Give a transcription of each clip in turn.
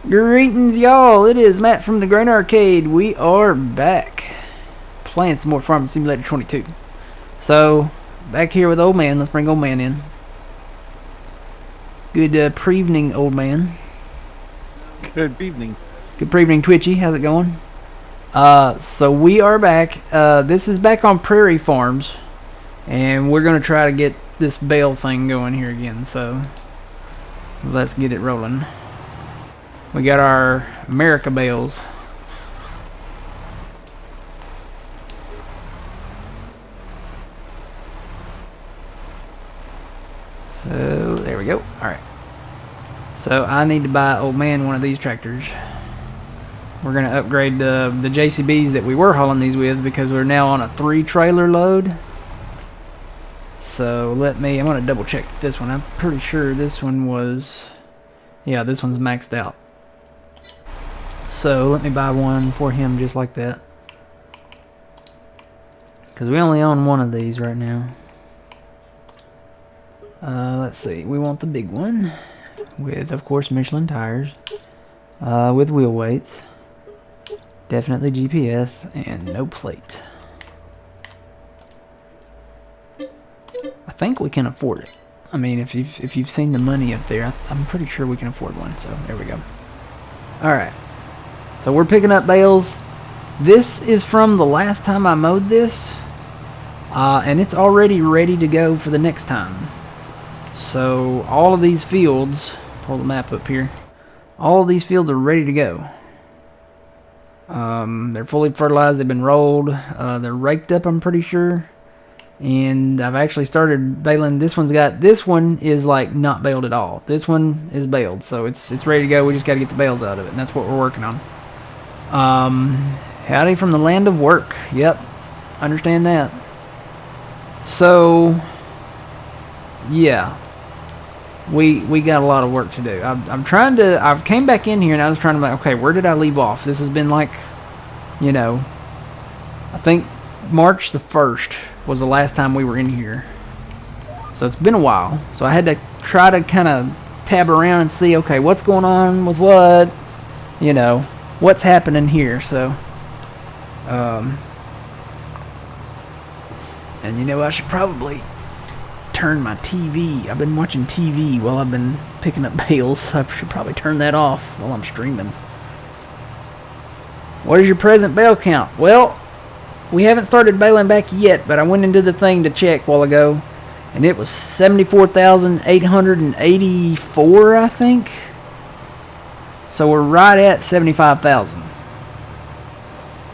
Greetings, y'all. It is Matt from the Grain Arcade. We are back playing some more Farming Simulator 22. So, back here with Old Man. Let's bring Old Man in. Good pre-evening, Old Man. Good evening. Good pre-evening, Twitchy. How's it going? So we are back. This is back on Prairie Farms. And we're going to try to get this bale thing going here again. So, let's get it rolling. We got our America bales. So, there we go. Alright. So, I need to buy Old Man one of these tractors. We're going to upgrade the JCBs that we were hauling these with because we're now on a 3-trailer load. So, I'm going to double check this one. I'm pretty sure this one was... Yeah, this one's maxed out. So let me buy one for him just like that. Because we only own one of these right now. Let's see. We want the big one. With, of course, Michelin tires. With wheel weights. Definitely GPS. And no plate. I think we can afford it. I mean, if you've seen the money up there, I'm pretty sure we can afford one. So there we go. Alright. So we're picking up bales. This is from the last time I mowed this. And it's already ready to go for the next time. So all of these fields, pull the map up here. All of these fields are ready to go. They're fully fertilized. They've been rolled. They're raked up, I'm pretty sure. And I've actually started baling. This one is like not baled at all. This one is baled. So it's ready to go. We just got to get the bales out of it. And that's what we're working on. Howdy from the land of work. Yep, understand that. So, yeah, we got a lot of work to do. I came back in here and I was trying to like, okay, where did I leave off? This has been like, you know, I think March the 1st was the last time we were in here. So it's been a while. So I had to try to kind of tab around and see, okay, what's going on with what, you know, what's happening here. So, and you know, I should probably turn my TV. I've been watching TV while I've been picking up bales. So I should probably turn that off while I'm streaming. What is your present bale count? Well, we haven't started baling back yet, but I went into the thing to check a while ago, and it was 74,884, I think. So we're right at 75,000.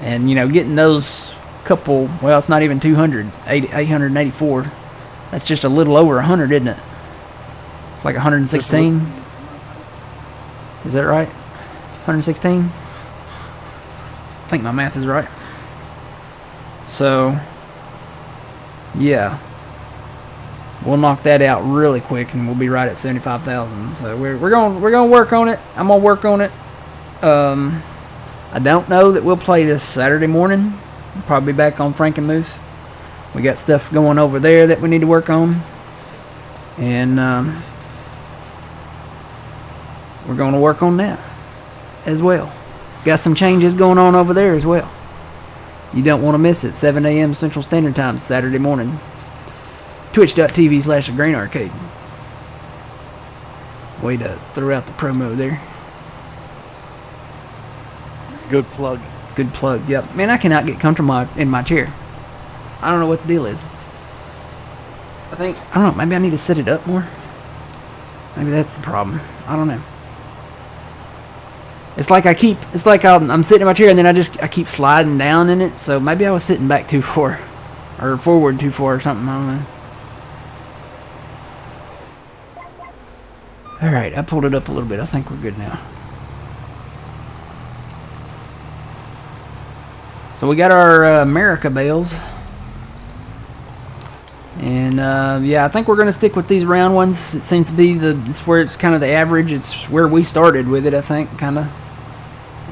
And, you know, getting those couple, well, it's not even 200, 884. That's just a little over 100, isn't it? It's like 116. Is that right? 116? I think my math is right. So, yeah. We'll knock that out really quick and we'll be right at 75,000. So we're gonna work on it. I'm gonna work on it. I don't know that we'll play this Saturday morning. We'll probably be back on Frankenmuth. We got stuff going over there that we need to work on. And we're gonna work on that as well. Got some changes going on over there as well. You don't want to miss it. 7 a.m. Central Standard Time Saturday morning. Twitch.tv/Grain Arcade. Way to throw out the promo there. Good plug. Good plug, yep. Man, I cannot get comfortable in my chair. I don't know what the deal is. I don't know, maybe I need to set it up more. Maybe that's the problem. I don't know. It's like I'm sitting in my chair and then I keep sliding down in it. So maybe I was sitting back too far. Or forward too far or something, I don't know. Alright, I pulled it up a little bit. I think we're good now. So we got our America bales. And yeah, I think we're going to stick with these round ones. It seems to be it's where it's kind of the average. It's where we started with it, I think, kind of.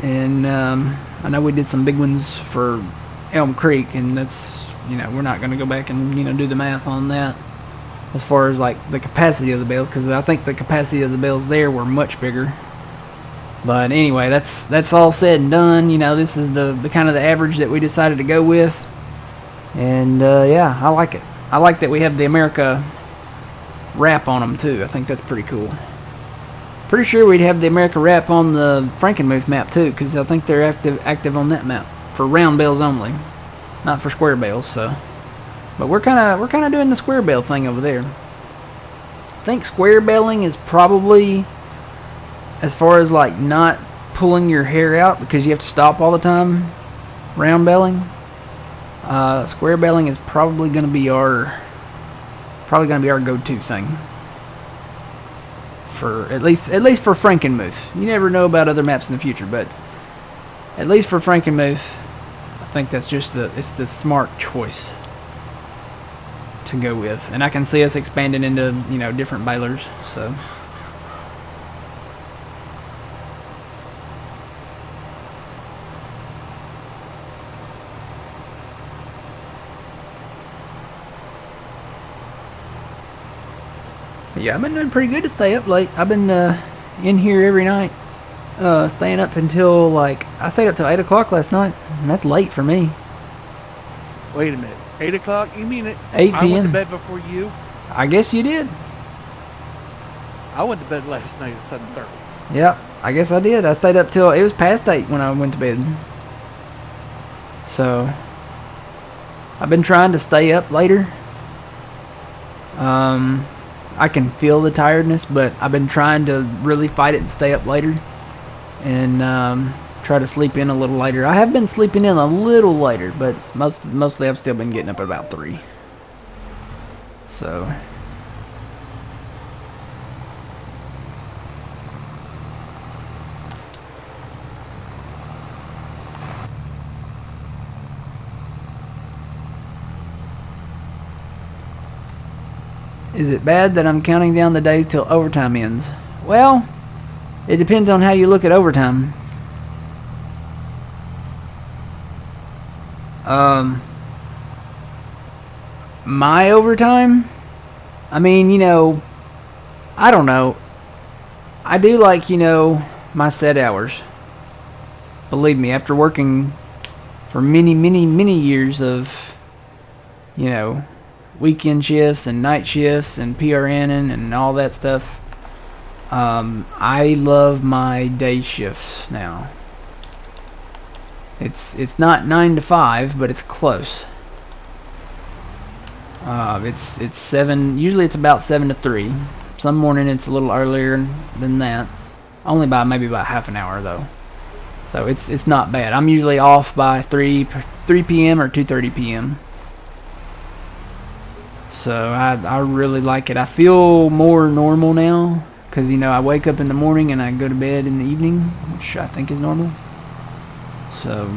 And I know we did some big ones for Elm Creek, and that's, you know, we're not going to go back and, you know, do the math on that. as far as like the capacity of the bales, because I think the capacity of the bales there were much bigger But anyway, that's all said and done. You know, this is the kind of the average that we decided to go with. And yeah, I like it. I like that we have the America wrap on them too. I think that's pretty cool. Pretty sure we'd have the America wrap on the Frankenmuth map too, because I think they're active on that map for round bales only, not for square bales. So, but we're kind of doing the square bale thing over there. I think square baling is probably, as far as like not pulling your hair out because you have to stop all the time, round baling. Square baling is probably going to be our go-to thing. For at least for Frankenmuth. You never know about other maps in the future, but at least for Frankenmuth, I think that's just it's the smart choice to go with. And I can see us expanding into, you know, different balers. So. Yeah, I've been doing pretty good to stay up late. I've been in here every night, staying up until, like, I stayed up till 8 o'clock last night, and that's late for me. Wait a minute. 8 o'clock? You mean it? 8 p.m. I went to bed before you? I guess you did. I went to bed last night at 7:30. Yeah, I guess I did. I stayed up till, it was past 8 when I went to bed. So, I've been trying to stay up later. I can feel the tiredness, but I've been trying to really fight it and stay up later and try to sleep in a little later. I have been sleeping in a little later, but mostly I've still been getting up at about 3. So is it bad that I'm counting down the days till overtime ends? Well, it depends on how you look at overtime. My overtime? I mean, you know, I don't know. I do like, you know, my set hours. Believe me, after working for many, many, many years of, you know, weekend shifts and night shifts and PRNing and all that stuff, I love my day shifts now. It's not 9 to 5, but it's close. It's 7. Usually it's about 7 to 3. Some morning it's a little earlier than that. Only by maybe about half an hour though. So it's not bad. I'm usually off by 3 p.m. or 2:30 p.m. So I really like it. I feel more normal now because, you know, I wake up in the morning and I go to bed in the evening, which I think is normal. So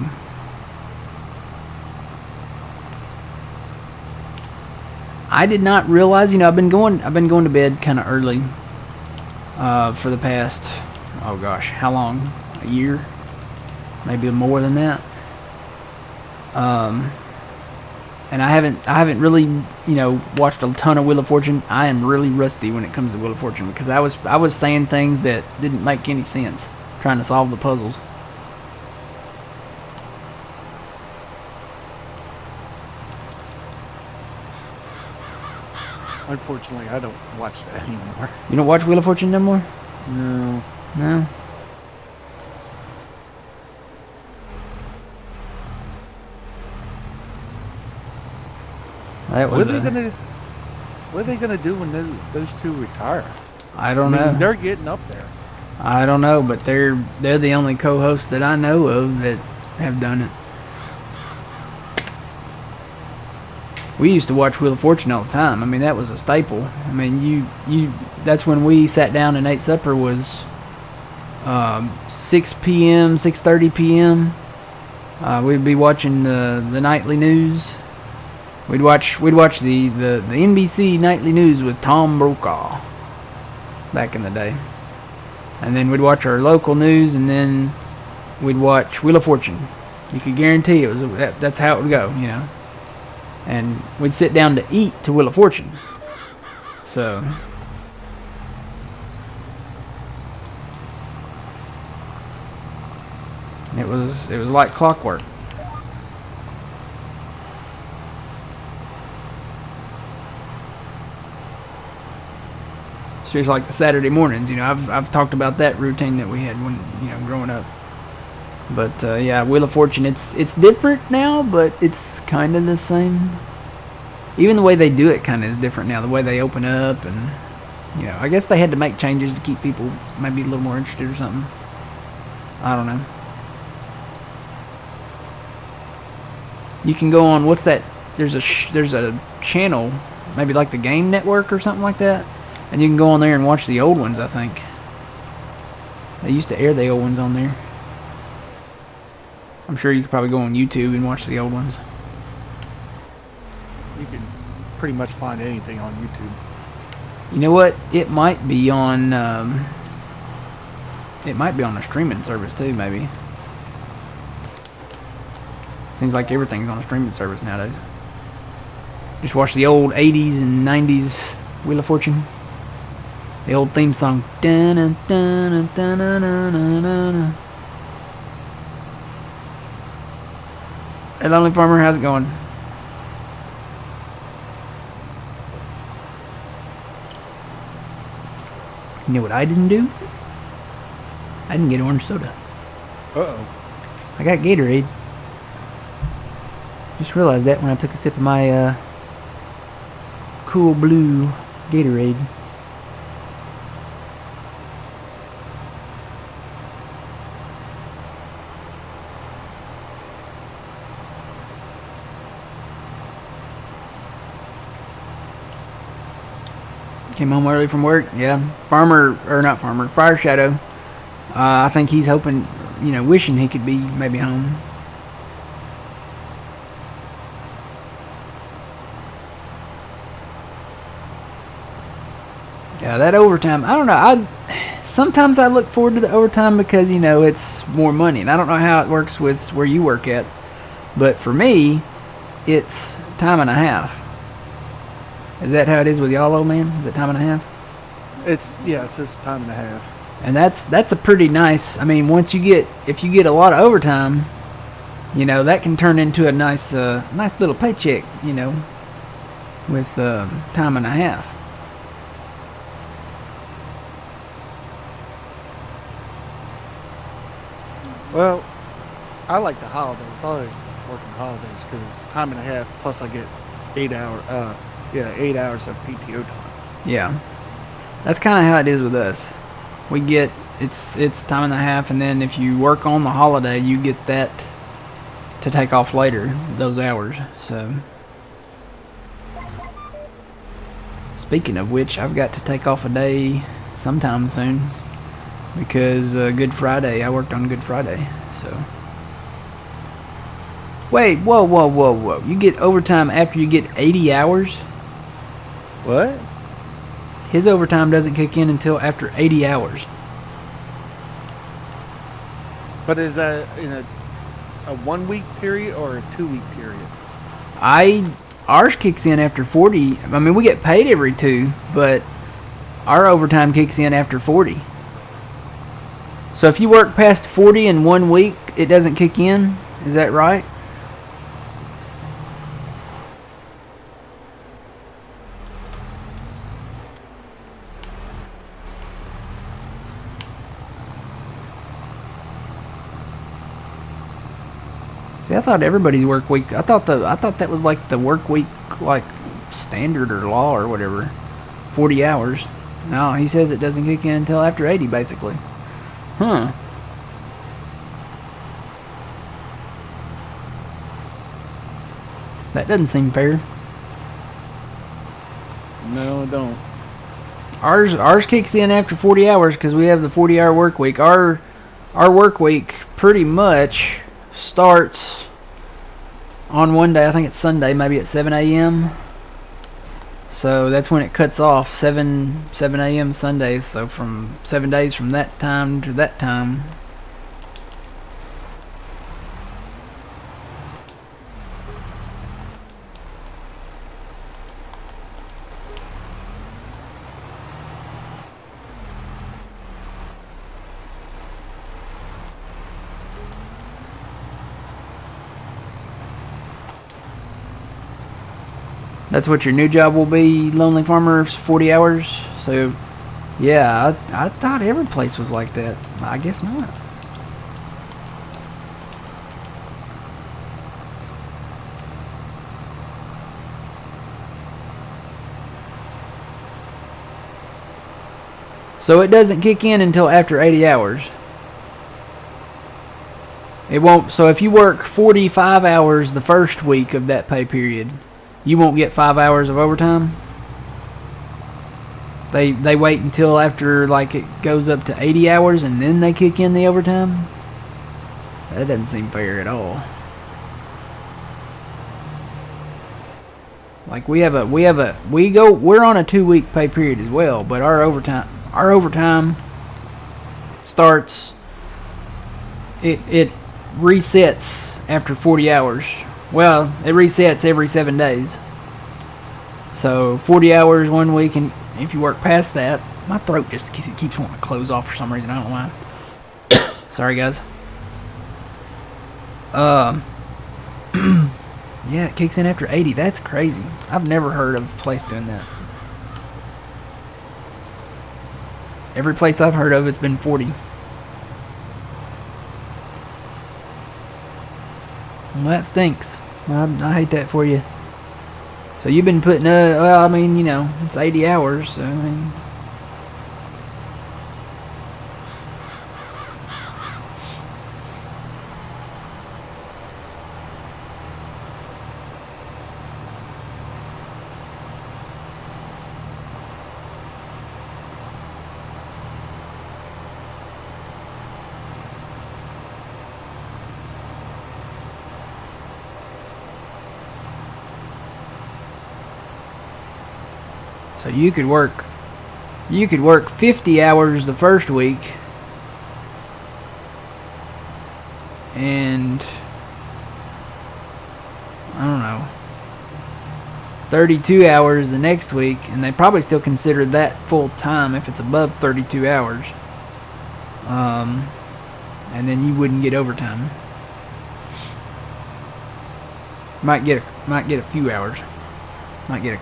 I did not realize, you know, I've been going to bed kind of early for the past, oh gosh, how long? A year? Maybe more than that. And I haven't really, you know, watched a ton of Wheel of Fortune. I am really rusty when it comes to Wheel of Fortune because I was saying things that didn't make any sense trying to solve the puzzles. Unfortunately, I don't watch that anymore. You don't watch Wheel of Fortune no more? No. No. What are they gonna do when those two retire? I don't know. They're getting up there. I don't know, but they're the only co-hosts that I know of that have done it. We used to watch Wheel of Fortune all the time. I mean, that was a staple. I mean, you that's when we sat down and ate supper was 6 p.m., 6:30 p.m. We'd be watching the nightly news. We'd watch the NBC nightly news with Tom Brokaw back in the day. And then we'd watch our local news, and then we'd watch Wheel of Fortune. You could guarantee that's how it would go, you know. And we'd sit down to eat to Wheel of Fortune. So It was like clockwork. It's just like the Saturday mornings. You know, I've talked about that routine that we had when, you know, growing up. But yeah, Wheel of Fortune. It's different now, but it's kind of the same. Even the way they do it kind of is different now. The way they open up, and you know, I guess they had to make changes to keep people maybe a little more interested or something. I don't know. You can go on, what's that? There's a channel, maybe like the Game Network or something like that, and you can go on there and watch the old ones. I think they used to air the old ones on there. I'm sure you could probably go on YouTube and watch the old ones. You can pretty much find anything on YouTube. You know what? It might be on. It might be on a streaming service too, maybe. Seems like everything's on a streaming service nowadays. Just watch the old 80s and 90s Wheel of Fortune. The old theme song. Hey, Lonely Farmer, how's it going? You know what I didn't do? I didn't get orange soda. Uh-oh. I got Gatorade. Just realized that when I took a sip of my cool blue Gatorade. Came home early from work. Yeah, Fire Shadow. I think he's hoping, you know, wishing he could be maybe home. Yeah, that overtime. I don't know. Sometimes I look forward to the overtime because, you know, it's more money, and I don't know how it works with where you work at, but for me, it's time and a half. Is that how it is with y'all, old man? Is it time and a half? It's time and a half. And that's a pretty nice. I mean, if you get a lot of overtime, you know, that can turn into a nice little paycheck. You know, with time and a half. Well, I like the holidays. I like working holidays because it's time and a half. Plus, I get 8 hours of PTO time. Yeah, that's kind of how it is with us. We get it's time and a half, and then if you work on the holiday, you get that to take off later, those hours. So, speaking of which, I've got to take off a day sometime soon because Good Friday. I worked on Good Friday, so. Wait, whoa! You get overtime after you get 80 hours? What? His overtime doesn't kick in until after 80 hours. But is that in a 1 week period or a 2 week period? Ours kicks in after 40. I mean, we get paid every 2, but our overtime kicks in after 40. So if you work past 40 in 1 week, it doesn't kick in? Is that right? See, I thought everybody's work week. I thought that was like the work week, like standard or law or whatever. 40 hours. No, he says it doesn't kick in until after 80, basically. Huh. That doesn't seem fair. No, it don't. Ours kicks in after 40 hours because we have the 40-hour work week. Our work week pretty much starts on one day. I think it's Sunday, maybe at 7 a.m. So that's when it cuts off, 7 a.m. Sundays. So from 7 days from that time to that time. That's what your new job will be, Lonely Farmers, 40 hours. So, yeah, I thought every place was like that. I guess not. So it doesn't kick in until after 80 hours. It won't. So if you work 45 hours the first week of that pay period, you won't get 5 hours of overtime. They wait until after like it goes up to 80 hours and then they kick in the overtime. That doesn't seem fair at all. Like we're on a 2-week pay period as well, but our overtime starts. It resets after 40 hours. Well, it resets every 7 days. So 40 hours 1 week, and if you work past that, my throat just keeps wanting to close off for some reason. I don't know why. Sorry, guys. Yeah, it kicks in after 80. That's crazy. I've never heard of a place doing that. Every place I've heard of, it's been 40. Well, that stinks. I hate that for you. So you've been putting well, I mean, you know, it's 80 hours, so I mean. So you could work 50 hours the first week and I don't know, 32 hours the next week, and they probably still consider that full time if it's above 32 hours. And then you wouldn't get overtime. Might get a few hours. Might get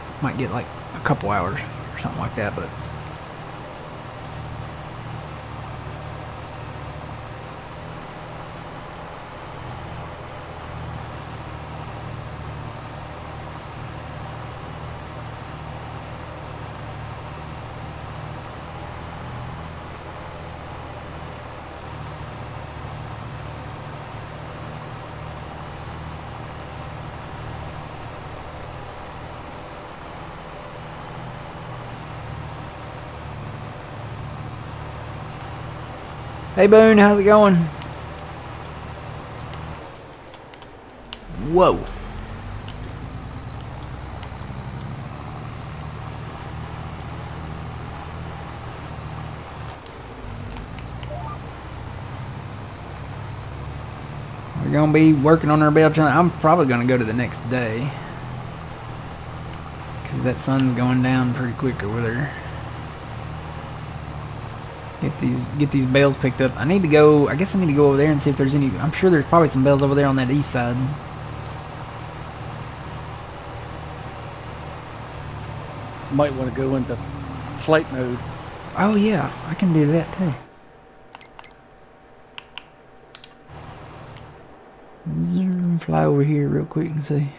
like a couple hours or something like that, but hey Boone, how's it going? Whoa. We're gonna be working on our bale channel. I'm probably gonna go to the next day, because that sun's going down pretty quick over there. Get these bales picked up. I need to go. I guess I need to go over there and see if there's any. I'm sure there's probably some bales over there on that east side. Might want to go into flight mode. Oh yeah, I can do that too. Zoom, fly over here real quick and see.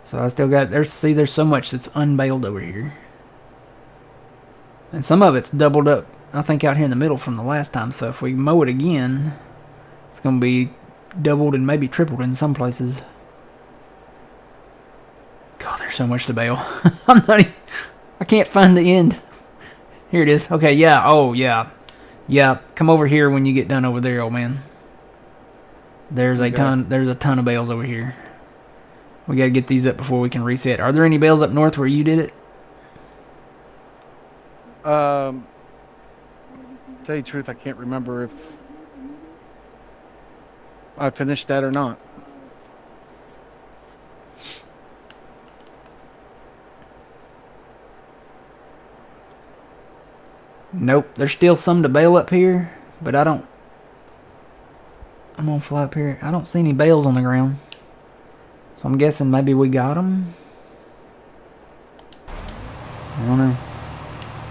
So I still got there's so much that's unbaled over here, and some of it's doubled up. I think out here in the middle from the last time. So if we mow it again, it's gonna be doubled and maybe tripled in some places. God, there's so much to bale. I can't find the end. Here it is. Okay, yeah. Oh, yeah. Yeah, come over here when you get done over there, old man. There's a ton of bales over here. We got to get these up before we can reset. Are there any bales up north where you did it? Tell you the truth, I can't remember if I finished that or not. Nope. There's still some to bale up here, but I'm gonna fly up here. I don't see any bales on the ground, so I'm guessing maybe we got them.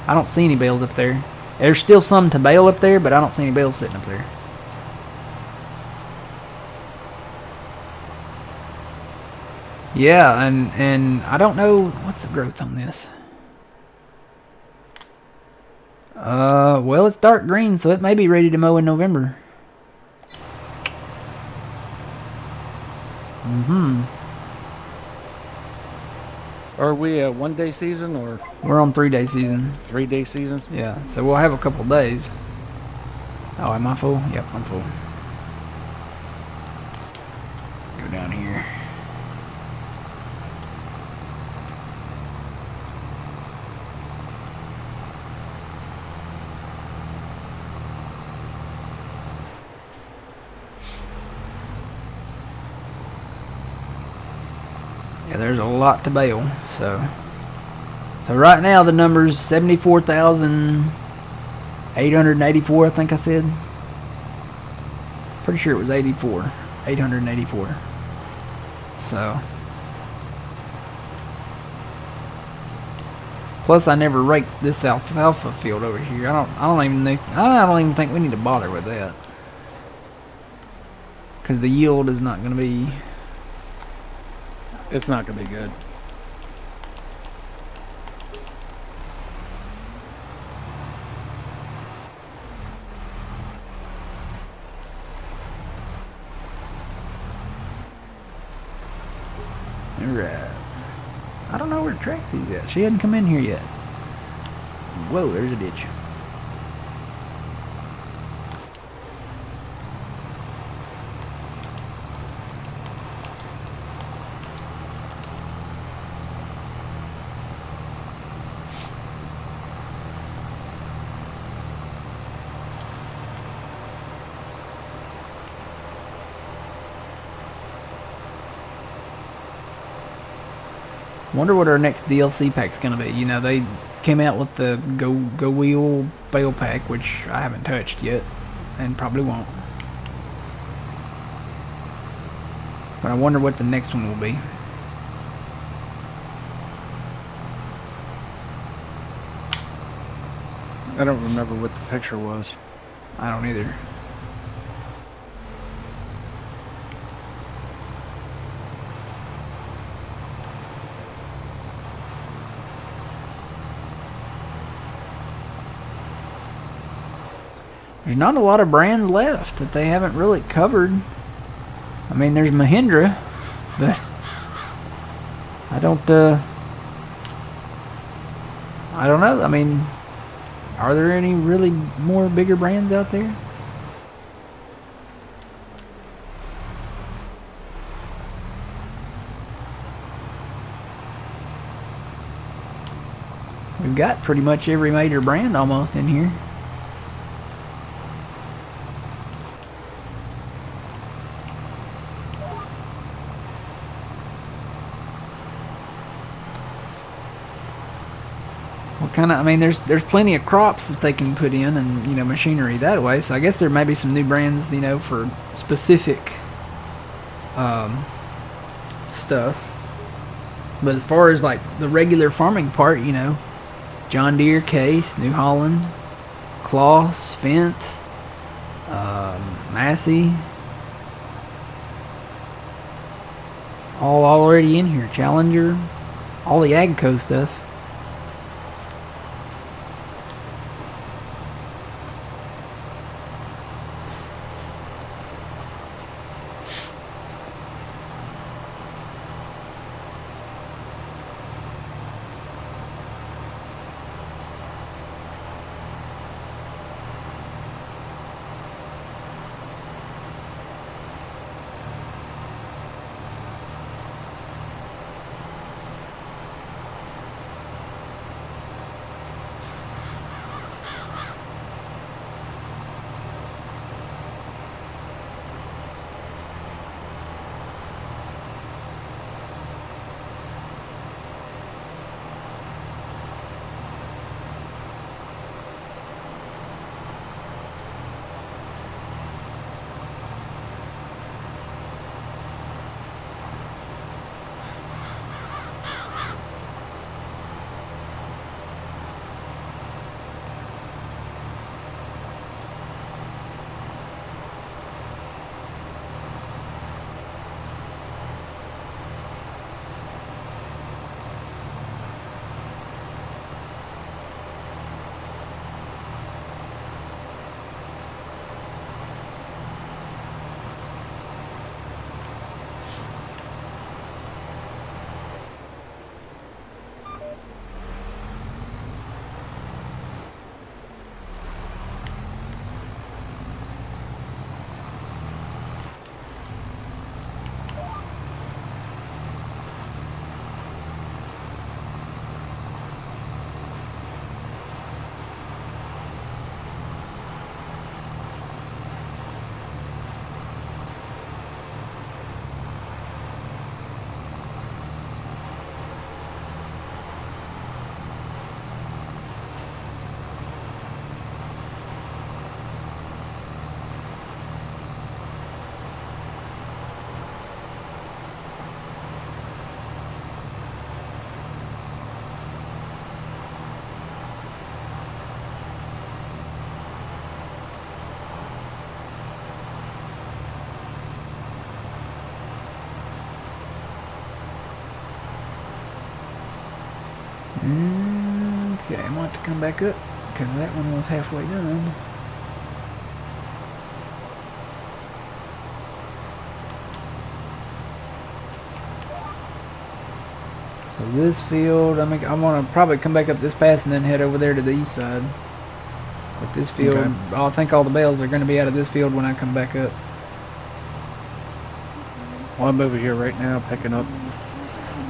I don't see any bales up there. There's still some to bale up there, but I don't see any bales sitting up there. Yeah, and I don't know what's the growth on this. Well, it's dark green, so it may be ready to mow in November. Are we a 1-day season or We're on 3-day season. 3-day season? Yeah, so we'll have a couple days. Oh, am I full? Yep, I'm full. Go down here. Yeah, there's a lot to bale, so right now the number's 74,884, I think I said. Pretty sure it was 884. So plus I never raked this alfalfa field over here. I don't even think we need to bother with that, because the yield is not going to be. It's not going to be good. Alright. I don't know where Trixie's at. She hadn't come in here yet. Whoa, there's a ditch. Wonder what our next DLC pack's gonna be. You know, they came out with the Go Wheel Bale Pack, which I haven't touched yet, and probably won't. But I wonder what the next one will be. I don't remember what the picture was. I don't either. There's not a lot of brands left that they haven't really covered. I mean, there's Mahindra, but I don't know. I mean, are there any really more bigger brands out there? We've got pretty much every major brand almost in here. I mean, there's plenty of crops that they can put in, and you know, machinery that way. So I guess there may be some new brands, you know, for specific stuff. But as far as like the regular farming part, you know, John Deere, Case, New Holland, Kloss, Fendt, Massey, all already in here. Challenger, all the Agco stuff. Okay, I'm going to have to come back up because that one was halfway done. So this field, I want to probably come back up this pass and then head over there to the east side. But this field, Okay. I think all the bales are going to be out of this field when I come back up. Well, I'm over here right now, picking up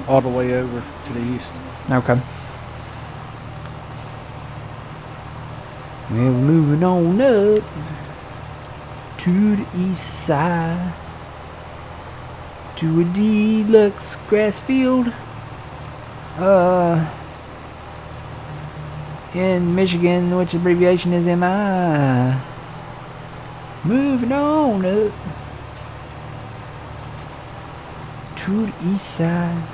all the way over to the east. Okay. Well, we're moving on up to the east side to a deluxe grass field. In Michigan, which abbreviation is MI. Moving on up to the east side.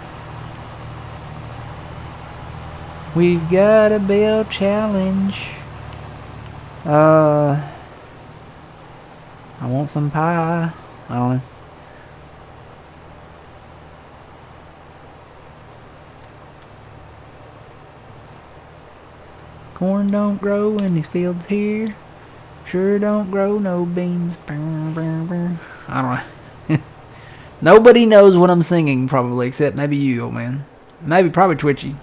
We've got a bell challenge. I want some pie. I don't know. Corn don't grow in these fields here. Sure don't grow no beans. I don't know. Nobody knows what I'm singing, probably, except maybe you, old man. Probably Twitchy.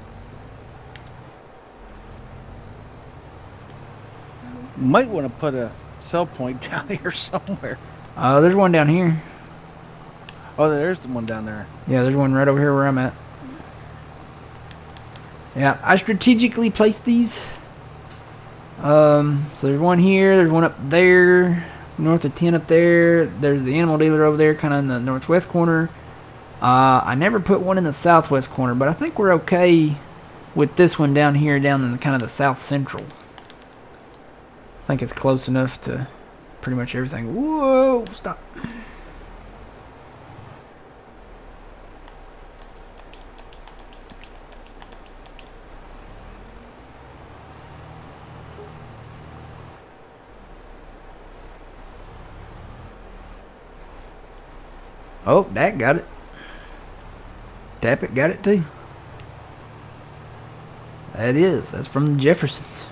Might want to put a sell point down here somewhere. There's one down here. Oh, there's the one down there. Yeah, there's one right over here where I'm at. Yeah, I strategically placed these. So there's one here, there's one up there, north of 10 up there. There's the animal dealer over there, kind of in the northwest corner. I never put one in the southwest corner, but I think we're okay with this one down here, down in the kind of the south central. I think it's close enough to pretty much everything. Whoa, stop. Oh, that got it. Tap it, got it too. That is. That's from the Jeffersons.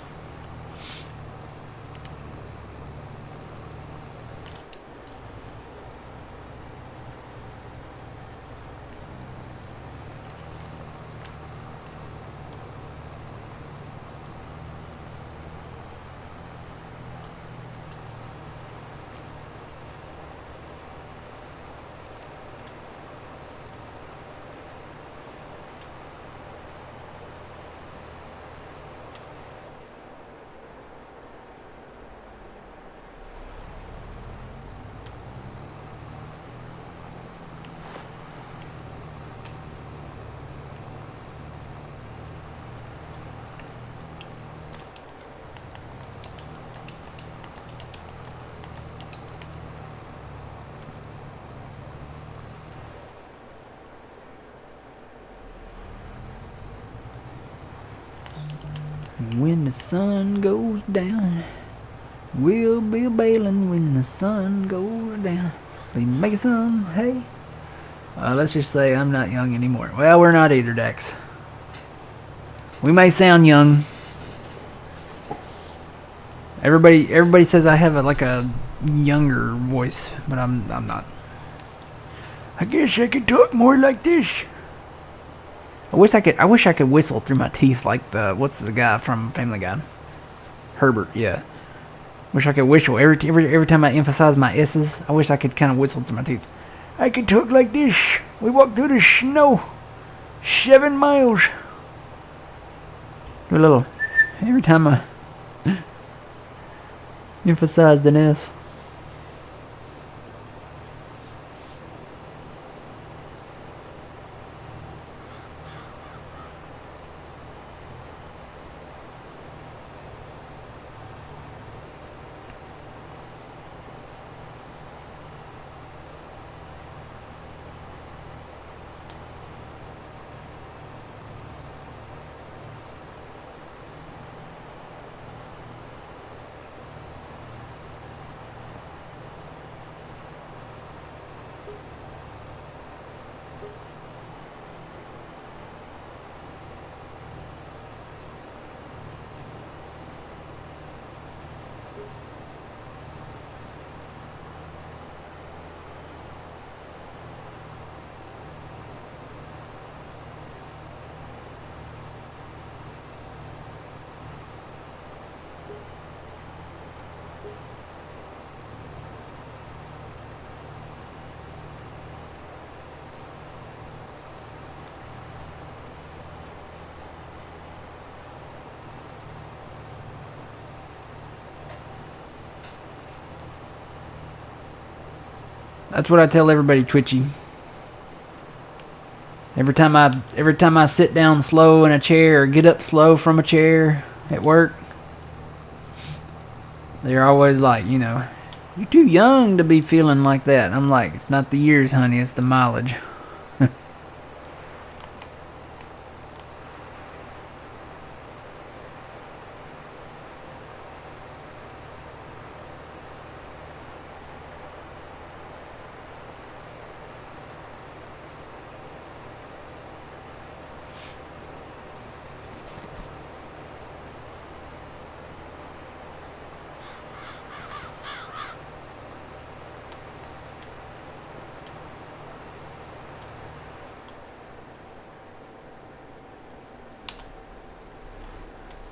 When the sun goes down, we'll be bailing when the sun goes down. We making some hay. Let's just say I'm not young anymore. Well, we're not either, Dex. We may sound young. Everybody says I have a younger voice, but I'm not. I guess I could talk more like this. I wish I could whistle through my teeth like what's the guy from Family Guy? Herbert, yeah. Wish I could whistle every time I emphasize my S's. I wish I could kind of whistle through my teeth. I could talk like this. We walked through the snow, 7 miles. Do a little every time I emphasized an S. That's what I tell everybody, Twitchy. Every time I sit down slow in a chair or get up slow from a chair at work, they're always like, you know, you're too young to be feeling like that. I'm like, it's not the years, honey, it's the mileage.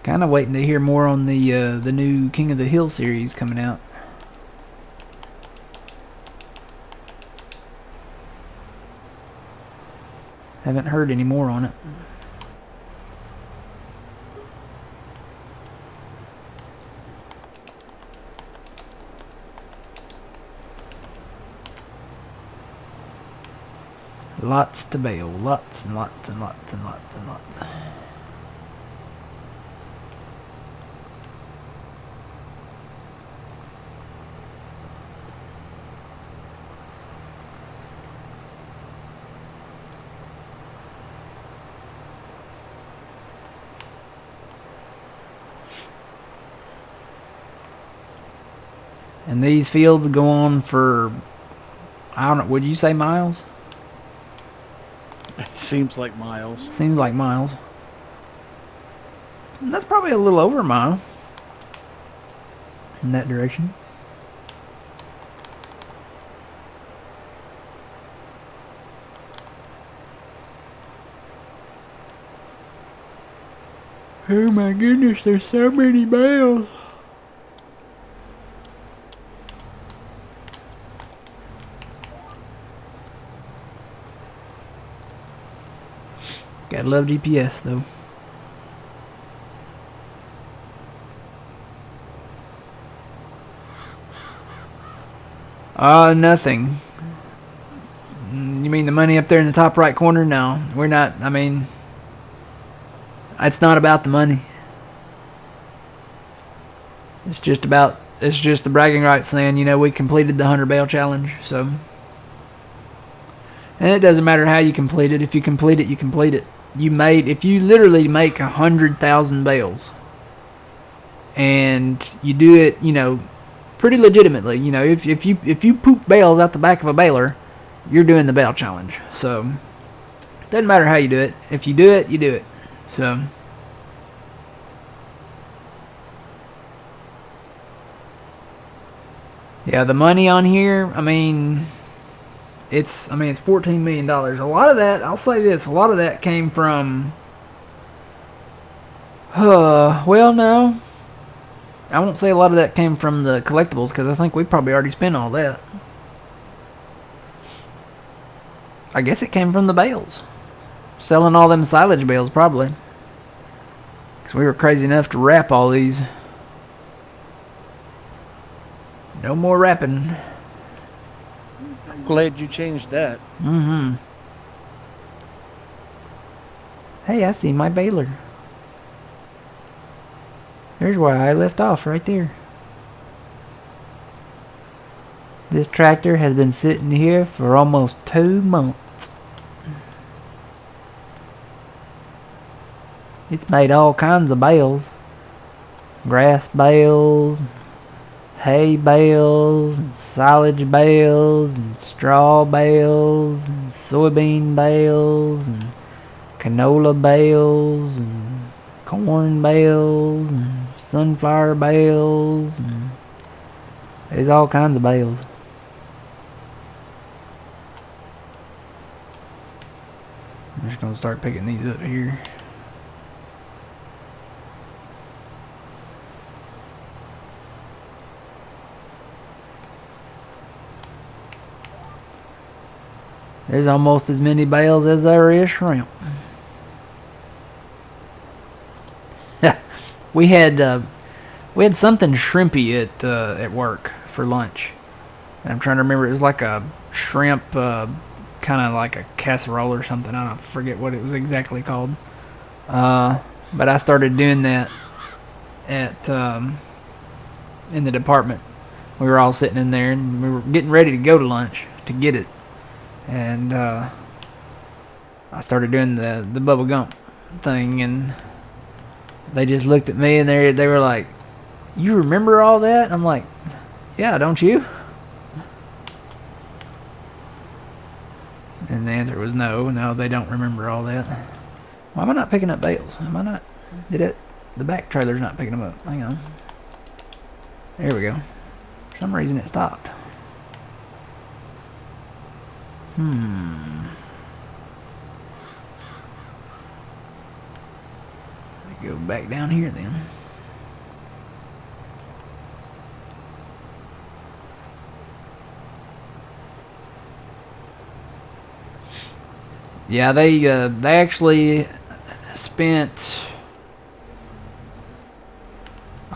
Kind of waiting to hear more on the new King of the Hill series coming out. Haven't heard any more on it. Lots to bail. Lots and lots and lots and lots and lots. And these fields go on for, I don't know, would you say miles? It seems like miles. Seems like miles. And that's probably a little over a mile in that direction. Oh my goodness, there's so many bales. Gotta love GPS though. Nothing. You mean the money up there in the top right corner? No, we're not. I mean, it's not about the money. It's just the bragging rights saying, you know, we completed the 100 bale challenge, so. And it doesn't matter how you complete it. If you complete it, you complete it. If you literally make 100,000 bales and you do it, you know, pretty legitimately, you know, if you poop bales out the back of a baler, you're doing the bale challenge. So it doesn't matter how you do it. If you do it, you do it. So yeah, the money on here, I mean, it's $14 million. A lot of that, I'll say this, a lot of that came from, well, no. I won't say a lot of that came from the collectibles, because I think we probably already spent all that. I guess it came from the bales. Selling all them silage bales, probably. Because we were crazy enough to wrap all these. No more wrapping. I'm glad you changed that. Mm-hmm. Hey, I see my baler. There's where I left off, right there. This tractor has been sitting here for almost 2 months. It's made all kinds of bales. Grass bales, hay bales, and silage bales, and straw bales, and soybean bales, and canola bales, and corn bales, and sunflower bales, and there's all kinds of bales. I'm just gonna start picking these up here. There's almost as many bales as there is shrimp. we had something shrimpy at work for lunch. And I'm trying to remember. It was like a shrimp, kind of like a casserole or something. I don't forget what it was exactly called. But I started doing that at in the department. We were all sitting in there and we were getting ready to go to lunch to get it, and I started doing the bubble gum thing, and they just looked at me and they were like, "You remember all that?" I'm like, "Yeah, don't you?" And the answer was no, they don't remember all that. Why am I not picking up bales? Am I not? Did it? The back trailer's not picking them up. Hang on. There we go. For some reason it stopped. Let me go back down here then. Yeah, they actually spent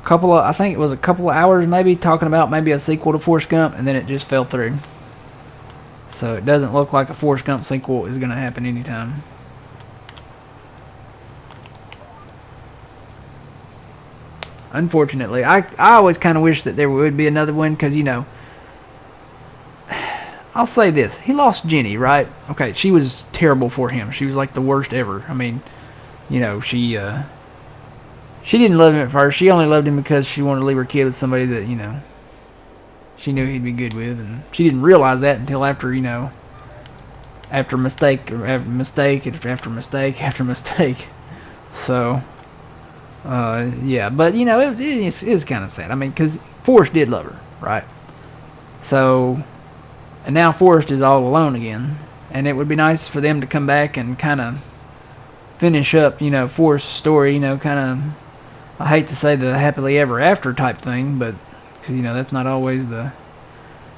I think it was a couple of hours maybe talking about maybe a sequel to Forrest Gump, and then it just fell through. So it doesn't look like a Forrest Gump sequel is going to happen anytime. Unfortunately, I always kind of wish that there would be another one, because, you know, I'll say this. He lost Jenny, right? Okay, she was terrible for him. She was like the worst ever. I mean, you know, she didn't love him at first. She only loved him because she wanted to leave her kid with somebody that, you know, she knew he'd be good with. And she didn't realize that until after, you know, after mistake after mistake after mistake after mistake. So, yeah. But, you know, it is kind of sad. I mean, because Forrest did love her, right? So, and now Forrest is all alone again. And it would be nice for them to come back and kind of finish up, you know, Forrest's story, you know, kind of, I hate to say the happily ever after type thing, but because, you know, that's not always the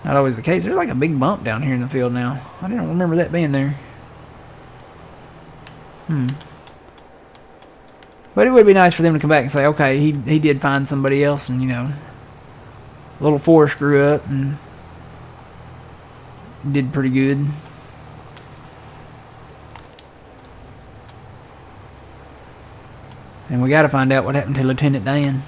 case. There's like a big bump down here in the field now. I didn't remember that being there. But it would be nice for them to come back and say, okay, he did find somebody else, and, you know, little Forrest grew up and did pretty good. And we got to find out what happened to Lieutenant Dan.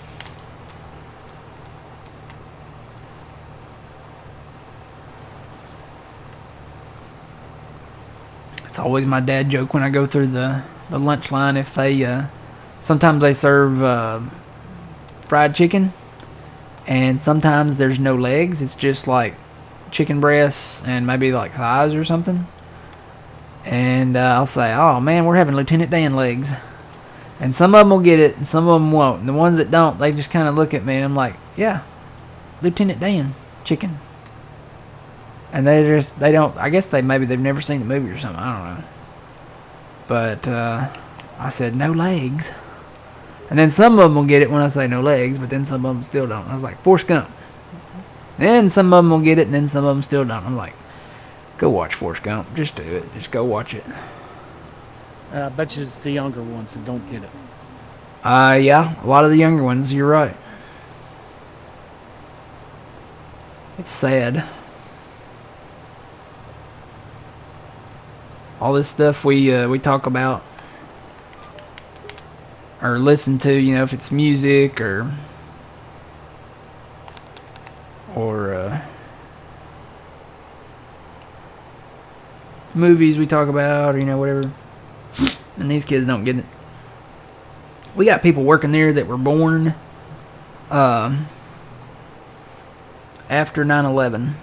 It's always my dad joke when I go through the lunch line. If they sometimes they serve fried chicken, and sometimes there's no legs. It's just like chicken breasts and maybe like thighs or something. And I'll say, "Oh man, we're having Lieutenant Dan legs." And some of them will get it, and some of them won't. And the ones that don't, they just kind of look at me, and I'm like, "Yeah, Lieutenant Dan chicken." And they don't. I guess they've never seen the movie or something. I don't know. But I said no legs, and then some of them will get it when I say no legs, but then some of them still don't. I was like, Forrest Gump. Then some of them will get it, and then some of them still don't. I'm like, go watch Forrest Gump. Just do it. Just go watch it. I bet you it's the younger ones that don't get it. Yeah, a lot of the younger ones. You're right. It's sad. All this stuff we talk about or listen to, you know, if it's music or movies we talk about, or, you know, whatever. And these kids don't get it. We got people working there that were born after 9/11.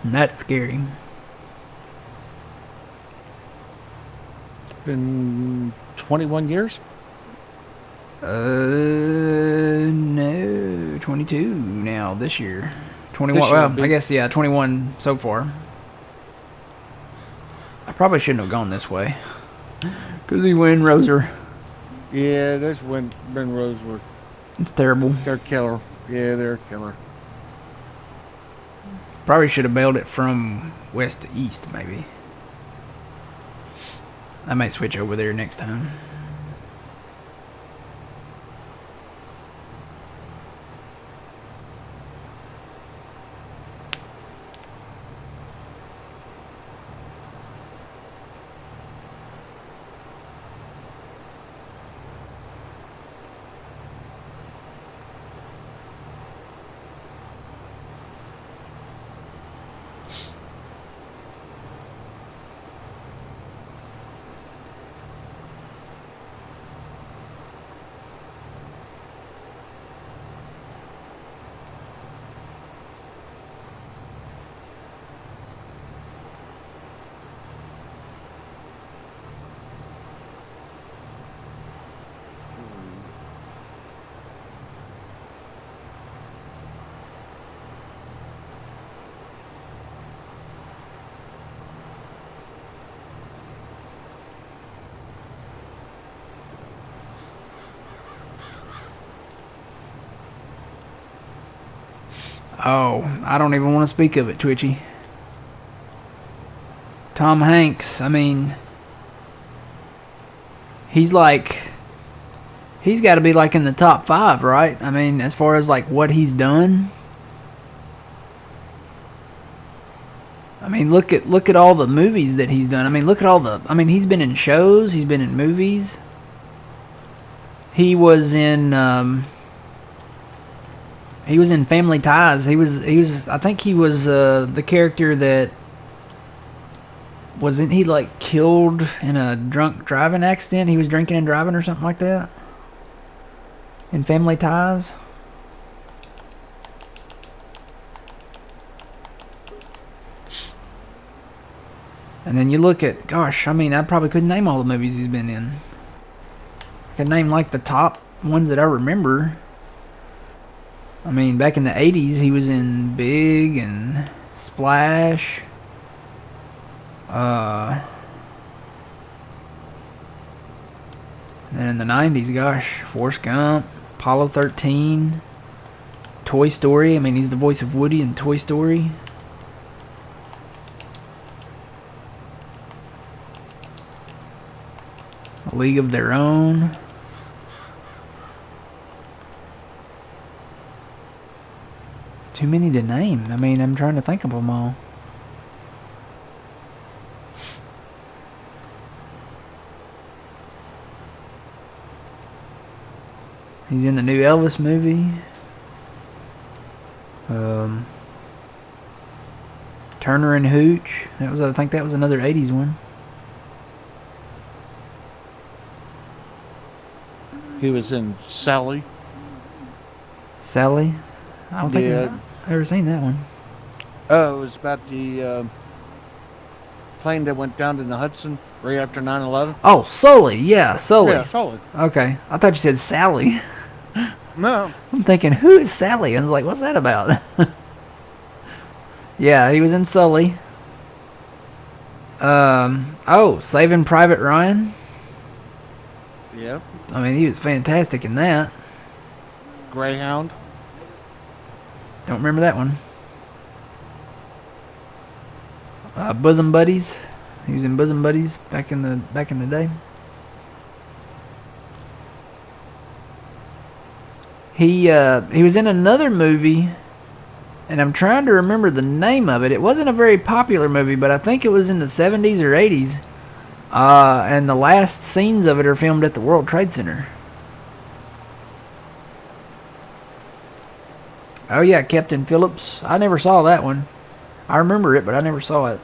And that's scary. It's been 21 years? No, 22 now this year. 21. This year Well, I guess, yeah, 21 so far. I probably shouldn't have gone this way, because the wind rows are. Yeah, those wind rows were. It's terrible. They're killer. Yeah, they're killer. Probably should have bailed it from west to east, maybe. I might switch over there next time. Oh, I don't even want to speak of it, Twitchy. Tom Hanks, I mean, he's got to be like in the top 5, right? I mean, as far as like what he's done. I mean, look at all the movies that he's done. I mean, he's been in shows, he's been in movies. He was in Family Ties. He was I think he was the character that wasn't he like killed in a drunk driving accident? He was drinking and driving or something like that. In Family Ties. And then you look at, gosh, I mean, I probably couldn't name all the movies he's been in. I could name like the top ones that I remember. I mean, back in the 80s, he was in Big and Splash. Then in the 90s, gosh, Forrest Gump, Apollo 13, Toy Story. I mean, he's the voice of Woody in Toy Story. A League of Their Own. Too many to name. I mean, I'm trying to think of them all. He's in the new Elvis movie. Turner and Hooch. I think that was another 80s one. He was in Sally. Sally? I don't think I've ever seen that one. Oh, it was about the plane that went down in the Hudson right after 9/11. Oh, Sully. Yeah, Sully. Yeah, Sully. Okay. I thought you said Sally. No. I'm thinking, who is Sally? I was like, what's that about? Yeah, he was in Sully. Saving Private Ryan. Yeah. I mean, he was fantastic in that. Greyhound. Don't remember that one. Bosom Buddies. He was in Bosom Buddies back in the day. He was in another movie, and I'm trying to remember the name of it. It wasn't a very popular movie, but I think it was in the 70s or 80s. And the last scenes of it are filmed at the World Trade Center. Oh yeah, Captain Phillips. I never saw that one. I remember it, but I never saw it.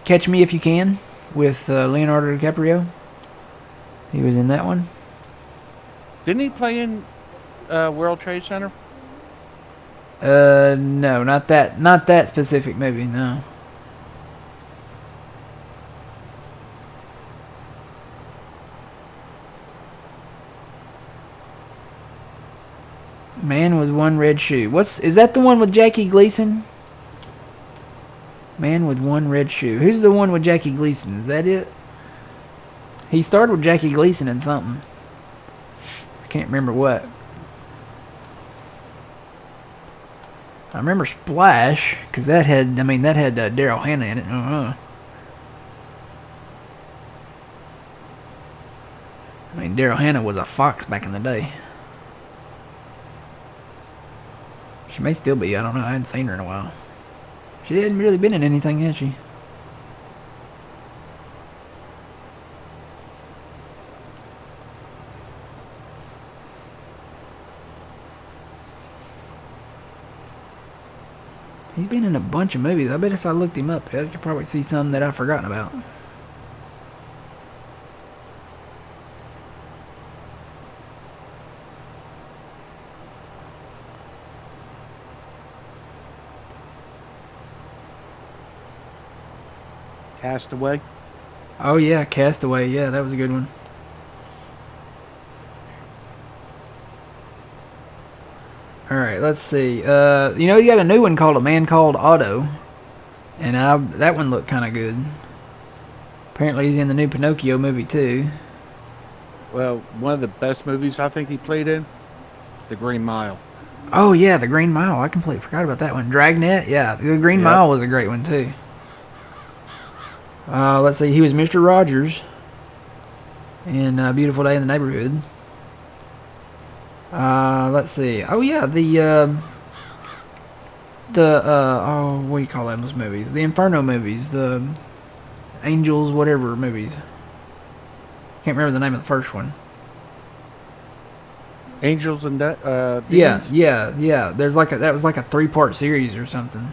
Catch Me If You Can with Leonardo DiCaprio. He was in that one. Didn't he play in World Trade Center? No, not that specific movie, no. Man with One Red Shoe. Is that the one with Jackie Gleason? Man with One Red Shoe. Who's the one with Jackie Gleason? Is that it? He started with Jackie Gleason in something. I can't remember what. I remember Splash, because that had Daryl Hannah in it. I mean, Daryl Hannah was a fox back in the day. She may still be. I don't know. I hadn't seen her in a while. She hadn't really been in anything, had she? He's been in a bunch of movies. I bet if I looked him up, I could probably see some that I've forgotten about. Castaway. Oh yeah, Castaway. Yeah, that was a good one. All right, let's see. You got a new one called A Man Called Otto, and that one looked kind of good. Apparently, he's in the new Pinocchio movie too. Well, one of the best movies I think he played in, The Green Mile. Oh yeah, the Green Mile. I completely forgot about that one. Dragnet. Yeah, the Green Yep. Mile was a great one too. Let's see. He was Mr. Rogers in Beautiful Day in the Neighborhood. Let's see. Oh yeah, oh, what do you call those movies? The Inferno movies, the Angels whatever movies. Can't remember the name of the first one. Angels and Yeah, demons. yeah. That was like a 3-part series or something.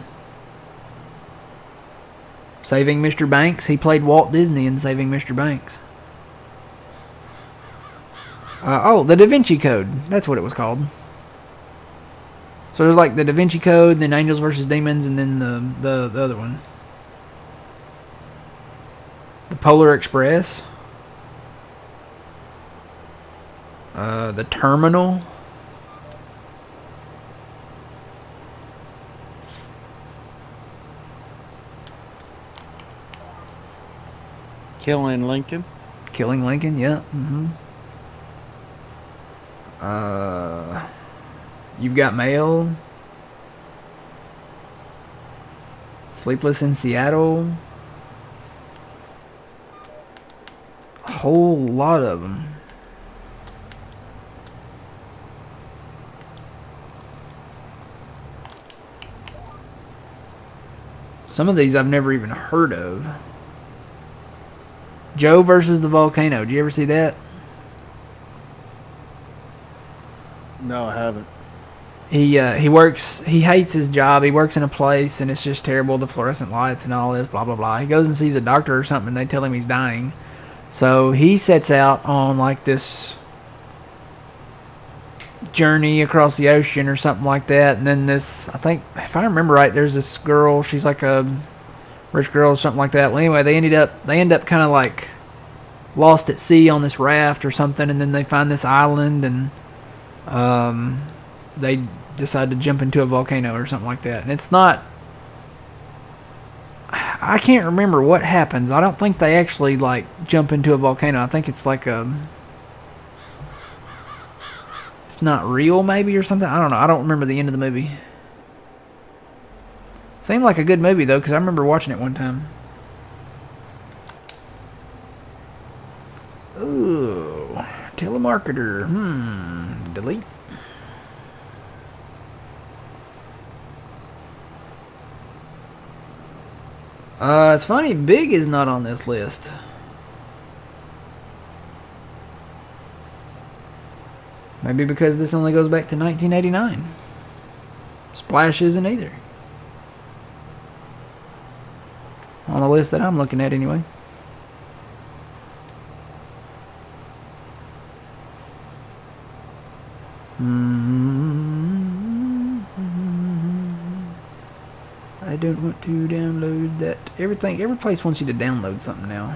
Saving Mr. Banks. He played Walt Disney in Saving Mr. Banks. The Da Vinci Code. That's what it was called. So there's like the Da Vinci Code, then Angels versus Demons, and then the other one, the Polar Express, the Terminal. Killing Lincoln. Killing Lincoln. Yeah. Uh, You've Got Mail. Sleepless in Seattle. A whole lot of them. Some of these I've never even heard of. Joe versus the Volcano. Did you ever see that? No, I haven't. He works. He hates his job. He works in a place, and it's just terrible. The fluorescent lights and all this, blah blah blah. He goes and sees a doctor or something, and they tell him he's dying. So he sets out on like this journey across the ocean or something like that. And then this, I think, if I remember right, there's this girl. She's like a rich girl or something like that. Well, anyway, they end up kind of like lost at sea on this raft or something, and then they find this island, and they decide to jump into a volcano or something like that. And it's not. I can't remember what happens. I don't think they actually like jump into a volcano. I think it's like it's not real maybe or something. I don't know. I don't remember the end of the movie. Seemed like a good movie though, because I remember watching it one time. Ooh, telemarketer. Delete. It's funny, Big is not on this list. Maybe because this only goes back to 1989. Splash isn't either. On the list that I'm looking at anyway. I don't want to download that. Every place wants you to download something now.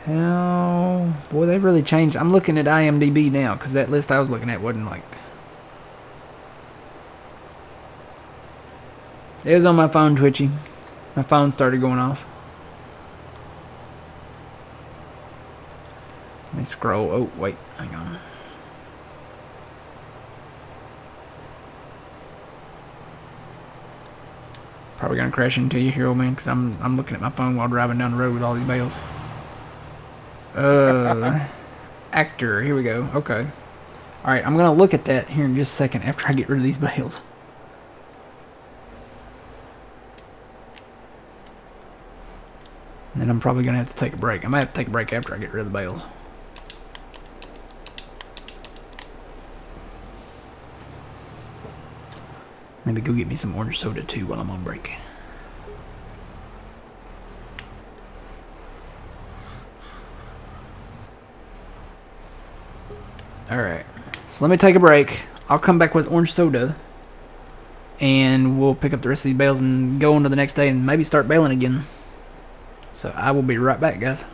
How... Boy, they've really changed. I'm looking at IMDb now, because that list I was looking at wasn't like... It was on my phone twitching. My phone started going off. Let me scroll. Oh, wait. Hang on. Probably gonna crash into you here, old man, because I'm looking at my phone while driving down the road with all these bales. Actor. Here we go. Okay. Alright, I'm gonna look at that here in just a second after I get rid of these bales. And then I'm probably gonna have to take a break. I might have to take a break after I get rid of the bales. Maybe go get me some orange soda too while I'm on break. Alright, so let me take a break. I'll come back with orange soda and we'll pick up the rest of these bales and go on to the next day and maybe start baling again. So I will be right back, guys.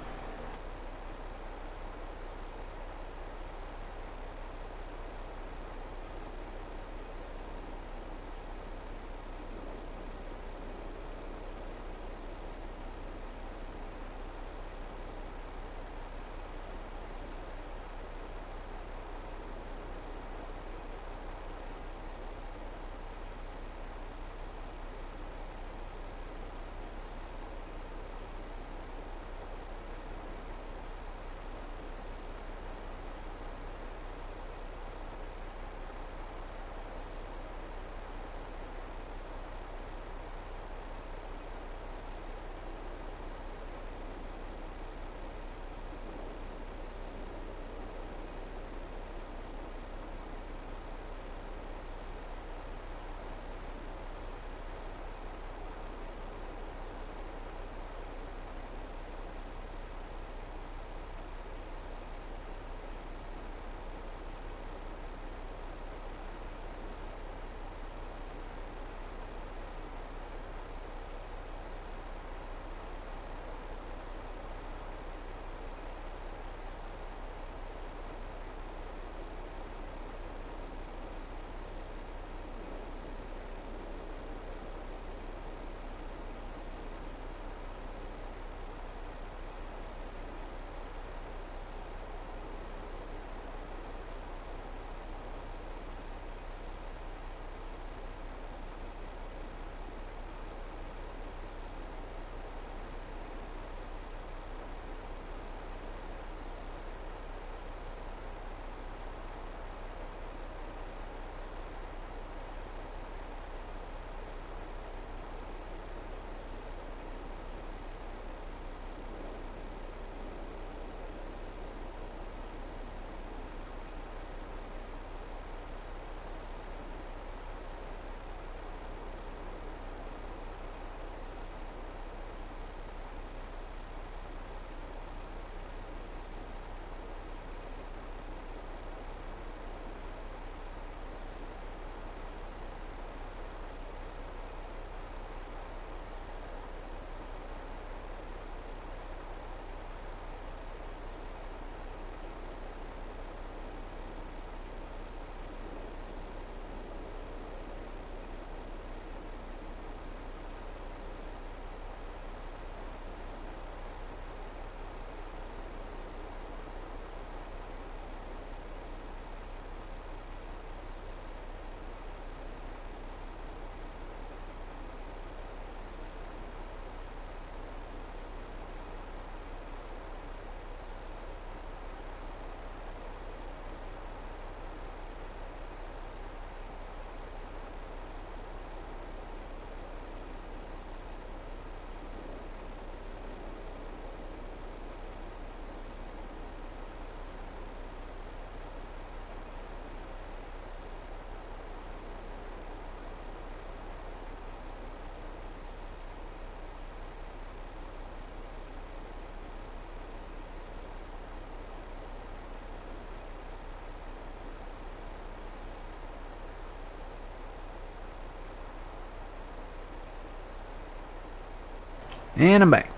And I'm back.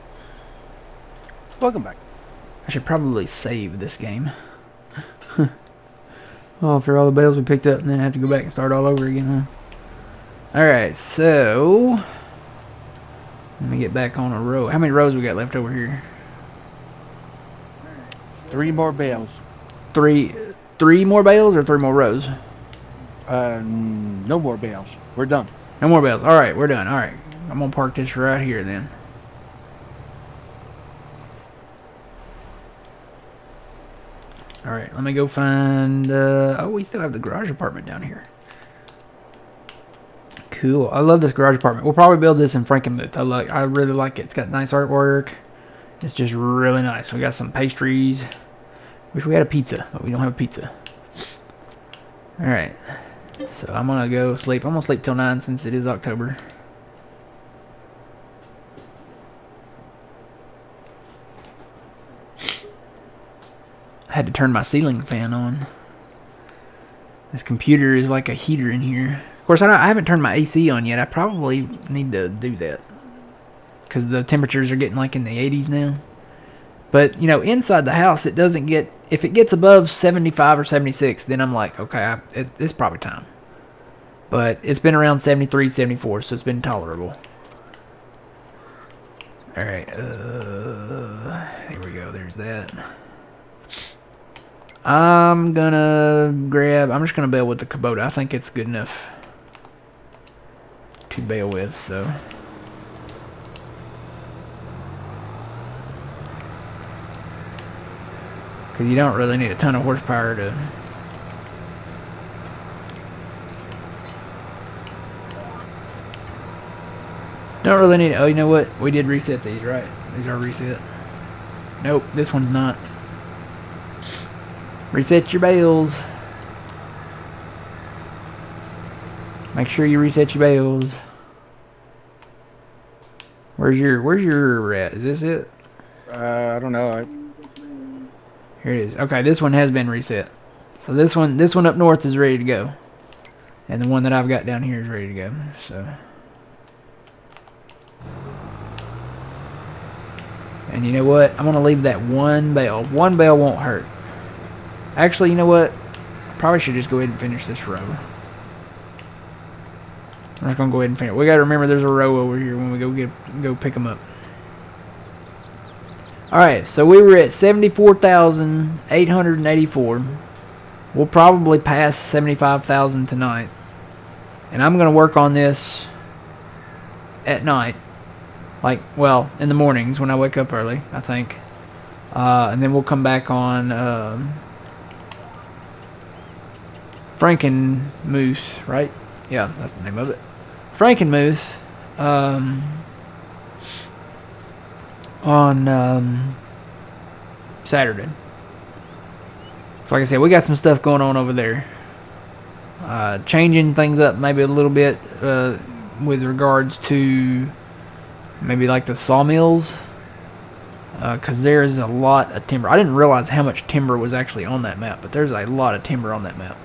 Welcome back. I should probably save this game. After all the bales we picked up and then have to go back and start all over again, huh? Alright, so let me get back on a row. How many rows we got left over here? 3 more bales. Three more bales or 3 more rows? No more bales. We're done. No more bales. Alright, we're done. Alright. I'm gonna park this right here then. Alright, let me go find... oh, we still have the garage apartment down here. Cool. I love this garage apartment. We'll probably build this in Frankenmuth. I really like it. It's got nice artwork. It's just really nice. We got some pastries. Wish we had a pizza, but we don't have a pizza. Alright. So I'm gonna go sleep. I'm gonna sleep till 9 since it is October. I had to turn my ceiling fan on. This computer is like a heater in here. Of course, I haven't turned my AC on yet. I probably need to do that because the temperatures are getting like in the 80s now. But, you know, inside the house, it doesn't get... If it gets above 75 or 76, then I'm like, okay, it's probably time. But it's been around 73, 74, so it's been tolerable. Alright, here we go, there's that. I'm just gonna bail with the Kubota. I think it's good enough to bail with, so. Because you don't really need a ton of horsepower to... Don't really need... Oh, you know what? We did reset these, right? These are reset. Nope, this one's not. Reset your bales. Make sure you reset your bales. Where's your at? Is this it? I don't know. Here it is. Okay, this one has been reset. So this one up north is ready to go. And the one that I've got down here is ready to go. So. And you know what? I'm going to leave that one bale. One bale won't hurt. Actually, you know what? I probably should just go ahead and finish this row. I'm just going to go ahead and finish. We got to remember there's a row over here when we go pick them up. Alright, so we were at 74,884. We'll probably pass 75,000 tonight. And I'm going to work on this at night. Like, well, in the mornings when I wake up early, I think. And then we'll come back on Frankenmuth, right? Yeah, that's the name of it. Frankenmuth. On Saturday. So like I said, we got some stuff going on over there. Changing things up maybe a little bit with regards to maybe like the sawmills. Because there's a lot of timber. I didn't realize how much timber was actually on that map, but there's a lot of timber on that map.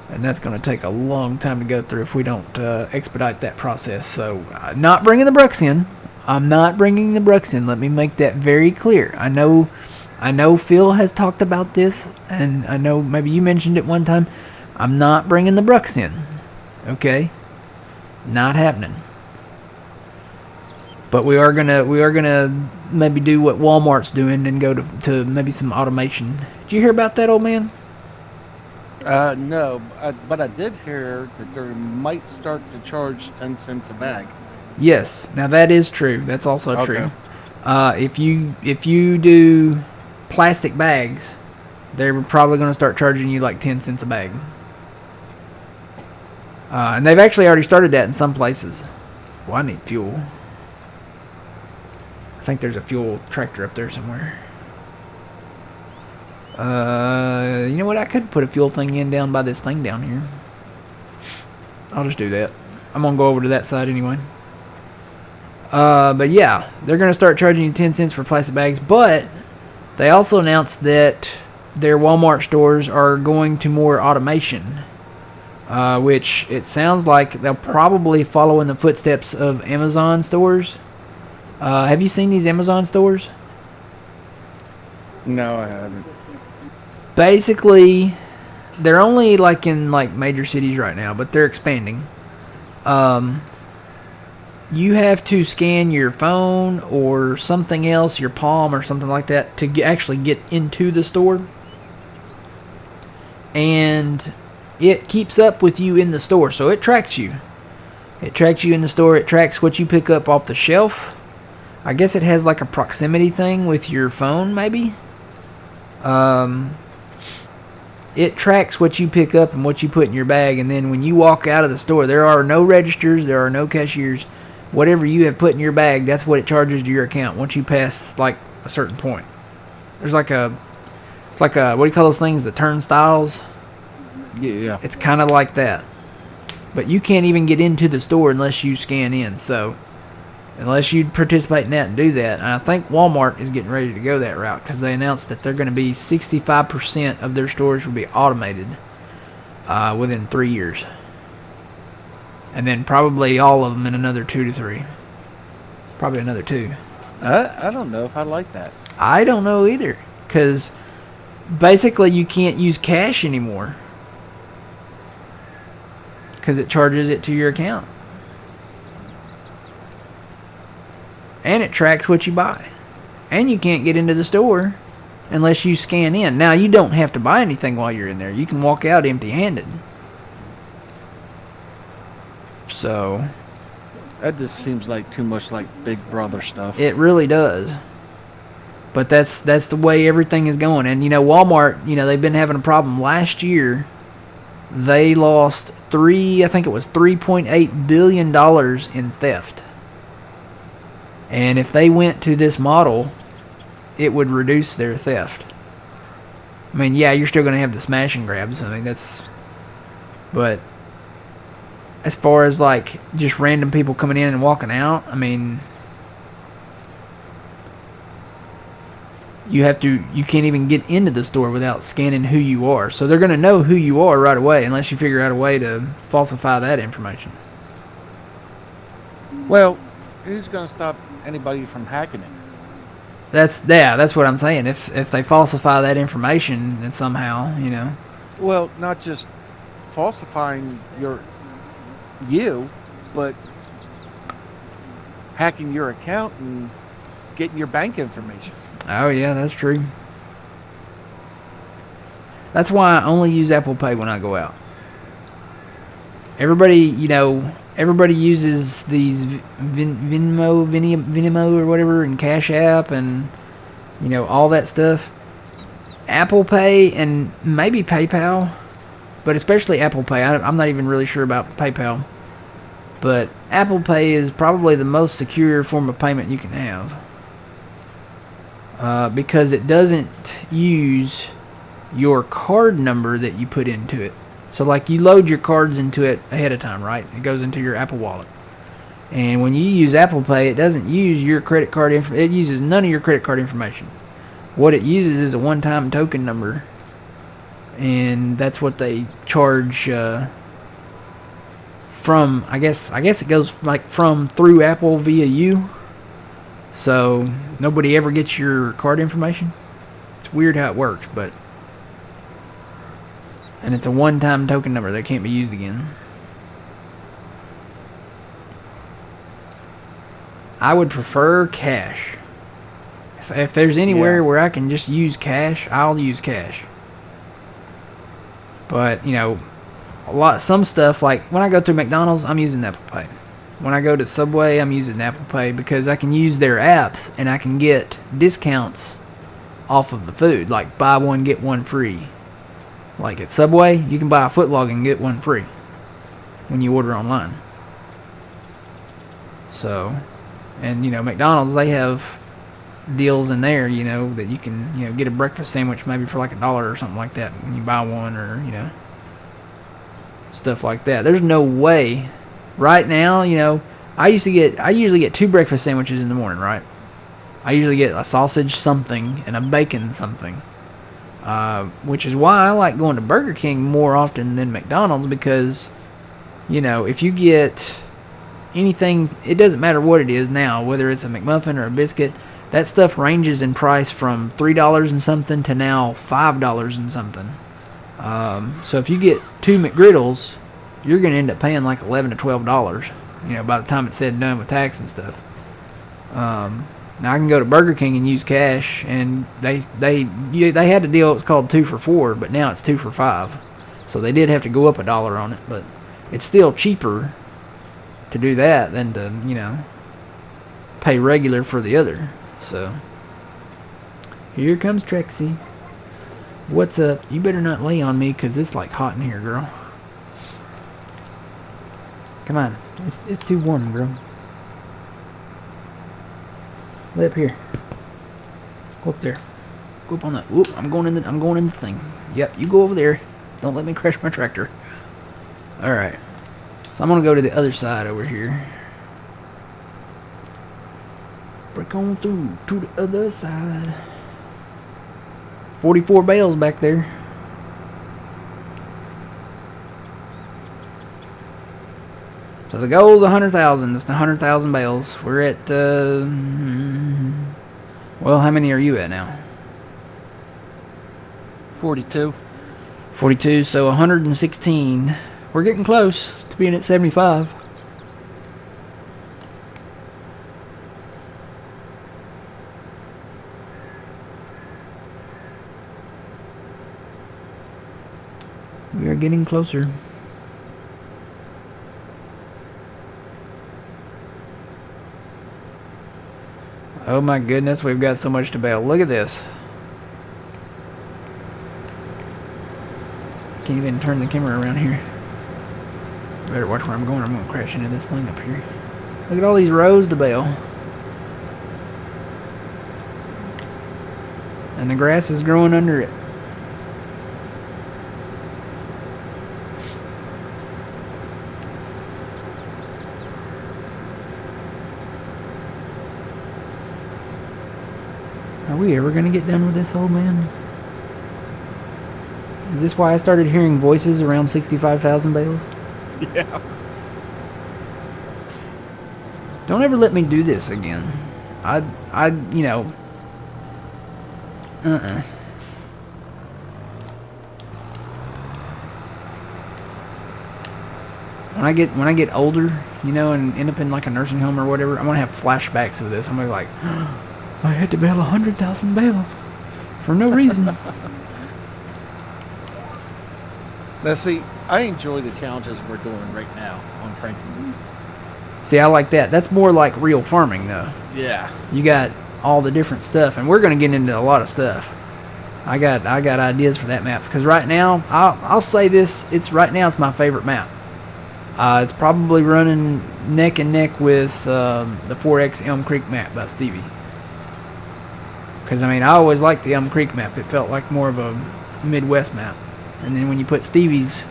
And that's going to take a long time to go through if we don't expedite that process. So, not bringing the Brucks in. I'm not bringing the Brucks in. Let me make that very clear. I know Phil has talked about this, and I know maybe you mentioned it one time. I'm not bringing the Brucks in. Okay? Not happening. But we are gonna maybe do what Walmart's doing and go to maybe some automation. Did you hear about that, old man? No, but I did hear that they might start to charge 10 cents a bag. Yes, now that is true. That's also Okay. true. If you do plastic bags, they're probably going to start charging you like 10 cents a bag. And they've actually already started that in some places. Well, I need fuel. I think there's a fuel tractor up there somewhere. You know what? I could put a fuel thing in down by this thing down here. I'll just do that. I'm going to go over to that side anyway. But yeah, they're going to start charging you 10 cents for plastic bags. But they also announced that their Walmart stores are going to more automation. Which it sounds like they'll probably follow in the footsteps of Amazon stores. Have you seen these Amazon stores? No, I haven't. Basically, they're only like in like major cities right now, but they're expanding. You have to scan your phone or something else, your palm or something like that, to actually get into the store. And it keeps up with you in the store, so it tracks you. It tracks you in the store. It tracks what you pick up off the shelf. I guess it has like a proximity thing with your phone, maybe. It tracks what you pick up and what you put in your bag, and then when you walk out of the store, there are no registers, there are no cashiers. Whatever you have put in your bag, that's what it charges to your account once you pass like a certain point. There's like it's like a, what do you call those things? The turnstiles? Yeah. It's kind of like that. But you can't even get into the store unless you scan in. So, unless you participate in that and do that. And I think Walmart is getting ready to go that route because they announced that they're going to be 65% of their stores will be automated within 3 years. and then probably all of them in another 2 to 3. Probably another 2. I don't know if I like that. I don't know either, because basically you can't use cash anymore because it charges it to your account. And it tracks what you buy. And you can't get into the store unless you scan in. Now, you don't have to buy anything while you're in there. You can walk out empty-handed. So That just seems like too much like Big Brother stuff. it really does. But that's the way everything is going. And, Walmart, they've been having a problem. Last year, they lost I think it was $3.8 billion in theft. And if they went to this model, it would reduce their theft. I mean, yeah, you're still going to have the smash and grabs. I mean, but as far as like just random people coming in and walking out, I mean, you can't even get into the store without scanning who you are. So they're going to know who you are right away unless you figure out a way to falsify that information. Well, who's going to stop anybody from hacking it? That's what I'm saying. If they falsify that information and somehow, Well, not just falsifying you, but hacking your account and getting your bank information. Oh yeah, that's true. That's why I only use Apple Pay when I go out. Everybody uses these Venmo or whatever, and Cash App and all that stuff. Apple Pay and maybe PayPal, but especially Apple Pay. I'm not even really sure about PayPal, but Apple Pay is probably the most secure form of payment you can have, because it doesn't use your card number that you put into it. So like you load your cards into it ahead of time, right? It goes into your Apple Wallet. And when you use Apple Pay, it doesn't use your credit card it uses none of your credit card information. What it uses is a one-time token number. And that's what they charge from, I guess it goes like from through Apple via you. So nobody ever gets your card information. It's weird how it works, but and it's a one-time token number that can't be used again. I would prefer cash. If there's anywhere where I can just use cash, I'll use cash. But, some stuff, like when I go through McDonald's, I'm using Apple Pay. When I go to Subway, I'm using Apple Pay because I can use their apps and I can get discounts off of the food, like buy one, get one free. Like at Subway, you can buy a footlog and get one free when you order online. So, and McDonald's, they have deals in there, that you can, get a breakfast sandwich maybe for like $1 or something like that when you buy one, or, stuff like that. There's no way right now, I usually get 2 breakfast sandwiches in the morning, right? I usually get a sausage something and a bacon something. Which is why I like going to Burger King more often than McDonald's, because, if you get anything, it doesn't matter what it is now, whether it's a McMuffin or a biscuit, that stuff ranges in price from $3 and something to now $5 and something. So if you get 2 McGriddles, you're going to end up paying like $11 to $12, by the time it's said and done with tax and stuff. Now I can go to Burger King and use cash, and they had a deal. It's called 2 for $4, but now it's 2 for $5. So they did have to go up $1 on it, but it's still cheaper to do that than to pay regular for the other. So here comes Trexie. What's up? You better not lay on me, because it's like hot in here, girl. Come on, it's too warm, girl. Lay up here. Go up there. Go up on that. Whoop! I'm going in the thing. Yep, you go over there. Don't let me crash my tractor. All right. So I'm gonna go to the other side over here. Break on through to the other side. 44 bales back there. So the goal is 100,000. It's the 100,000 bales. We're at, well, how many are you at now? 42. 42, so 116. We're getting close to being at 75. We are getting closer. Oh my goodness, we've got so much to bale. Look at this. Can't even turn the camera around here. Better watch where I'm going. I'm going to crash into this thing up here. Look at all these rows to bale. And the grass is growing under it. Are we ever going to get done with this, old man? Is this why I started hearing voices around 65,000 bales? Yeah. Don't ever let me do this again. You know. When I get older, you know, and end up in like a nursing home or whatever, I'm gonna have flashbacks of this. I'm gonna be like, I had to bail 100,000 bales for no reason. Now, see, I enjoy the challenges we're doing right now on Frankenmuth. See, I like that. That's more like real farming, though. Yeah. You got all the different stuff, and we're gonna get into a lot of stuff. I got ideas for that map because right now, I'll say this: it's my favorite map. It's probably running neck and neck with the 4X Elm Creek map by Stevie. Because I mean, I always liked the Elm Creek map. It felt like more of a Midwest map. And then when you put Stevie's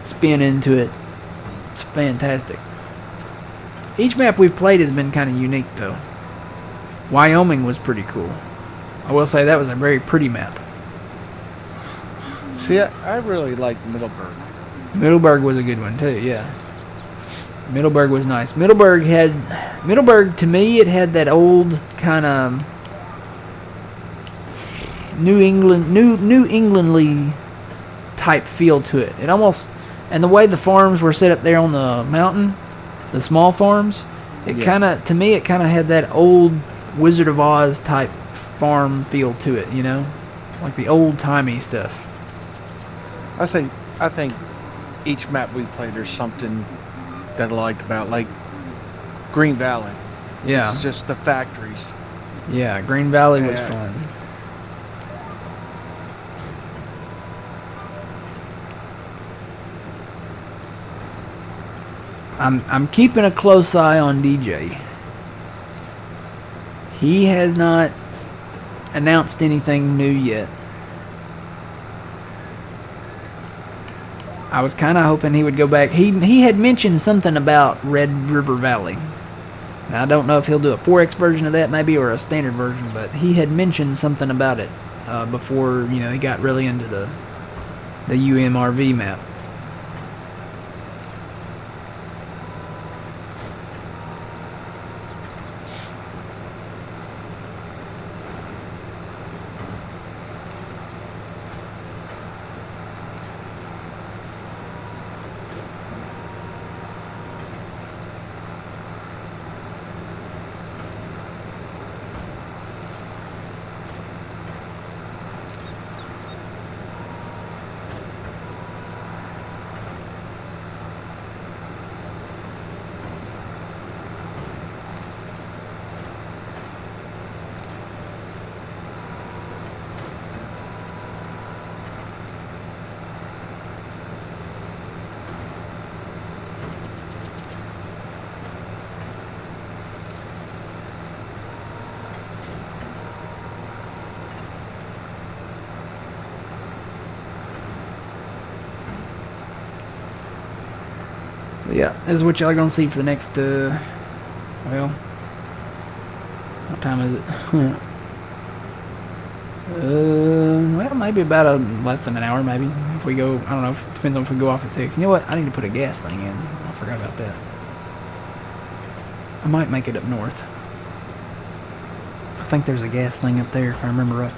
spin into it, it's fantastic. Each map we've played has been kind of unique, though. Wyoming was pretty cool. I will say that was a very pretty map. See, I really liked Middleburg. Middleburg was a good one, too, yeah. Middleburg was nice. Middleburg, to me, it had that old kind of New Englandly type feel to it. It almost, and the way the farms were set up there on the mountain, the small farms, it kind of, to me, it kind of had that old Wizard of Oz type farm feel to it, you know, like the old timey stuff. I think each map we played, there's something that I liked about, like Green Valley. Yeah, it's just the factories. Yeah, Green Valley was fun. I'm keeping a close eye on DJ. He has not announced anything new yet. I was kind of hoping he would go back. He had mentioned something about Red River Valley. Now, I don't know if he'll do a 4X version of that maybe or a standard version, but he had mentioned something about it before, you know, he got really into the UMRV map. So yeah, this is what y'all are going to see for the next, well, what time is it? Well, maybe about less than an hour, maybe. If we go, I don't know, it depends on if we go off at 6. You know what? I need to put a gas thing in. I forgot about that. I might make it up north. I think there's a gas thing up there if I remember right.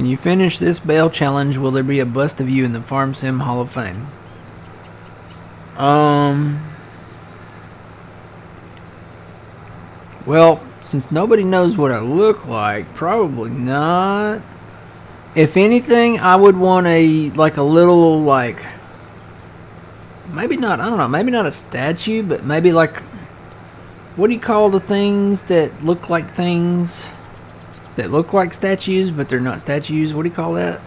When you finish this Bell challenge, will there be a bust of you in the Farm Sim Hall of Fame? Well, since nobody knows what I look like, probably not. If anything, I would want a little maybe not, I don't know, maybe not a statue, but maybe what do you call the things that look like things that look like statues but they're not statues? What do you call that?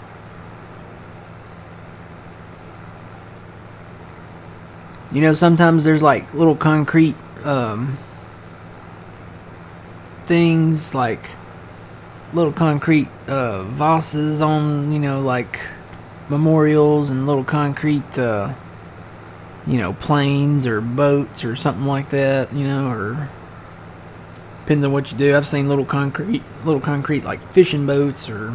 You know, sometimes there's like little concrete things, like little concrete vases on, like memorials, and little concrete planes or boats or something like that, or depends on what you do. I've seen little concrete like fishing boats or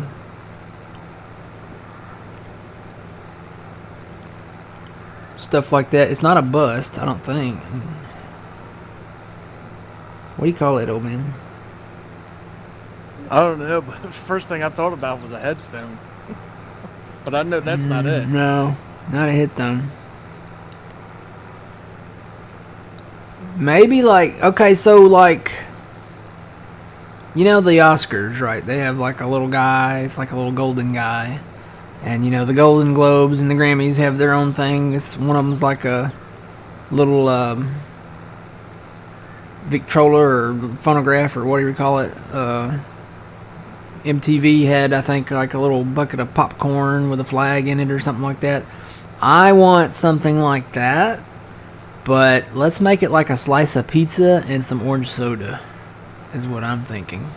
stuff like that. It's not a bust, I don't think. What do you call it, old man? I don't know, but the first thing I thought about was a headstone. But I know that's not it. No, not a headstone. Maybe okay, so the Oscars, right? They have like a little guy, it's like a little golden guy. And the Golden Globes and the Grammys have their own thing. This one of them's like a little Victrola or phonograph or whatever you call it. MTV had, I think, like a little bucket of popcorn with a flag in it or something like that. I want something like that, but let's make it like a slice of pizza and some orange soda, is what I'm thinking.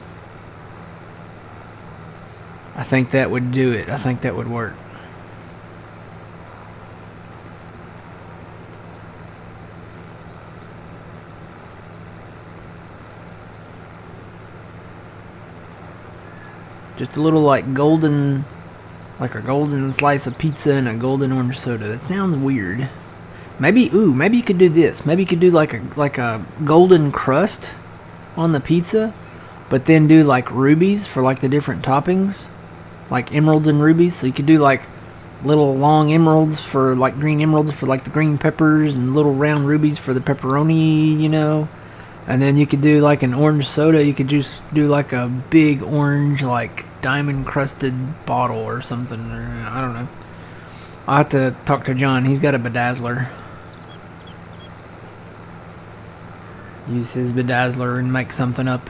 I think that would do it. I think that would work. Just a little golden, like a golden slice of pizza and a golden orange soda. That sounds weird. Maybe you could do this. Maybe you could do like a golden crust on the pizza, but then do like rubies for like the different toppings, like emeralds and rubies. So you could do like little long emeralds for like green emeralds for like the green peppers, and little round rubies for the pepperoni, And then you could do like an orange soda. You could just do like a big orange, like diamond crusted bottle or something. Or, I don't know. I'll have to talk to John. He's got a bedazzler. Use his bedazzler and make something up.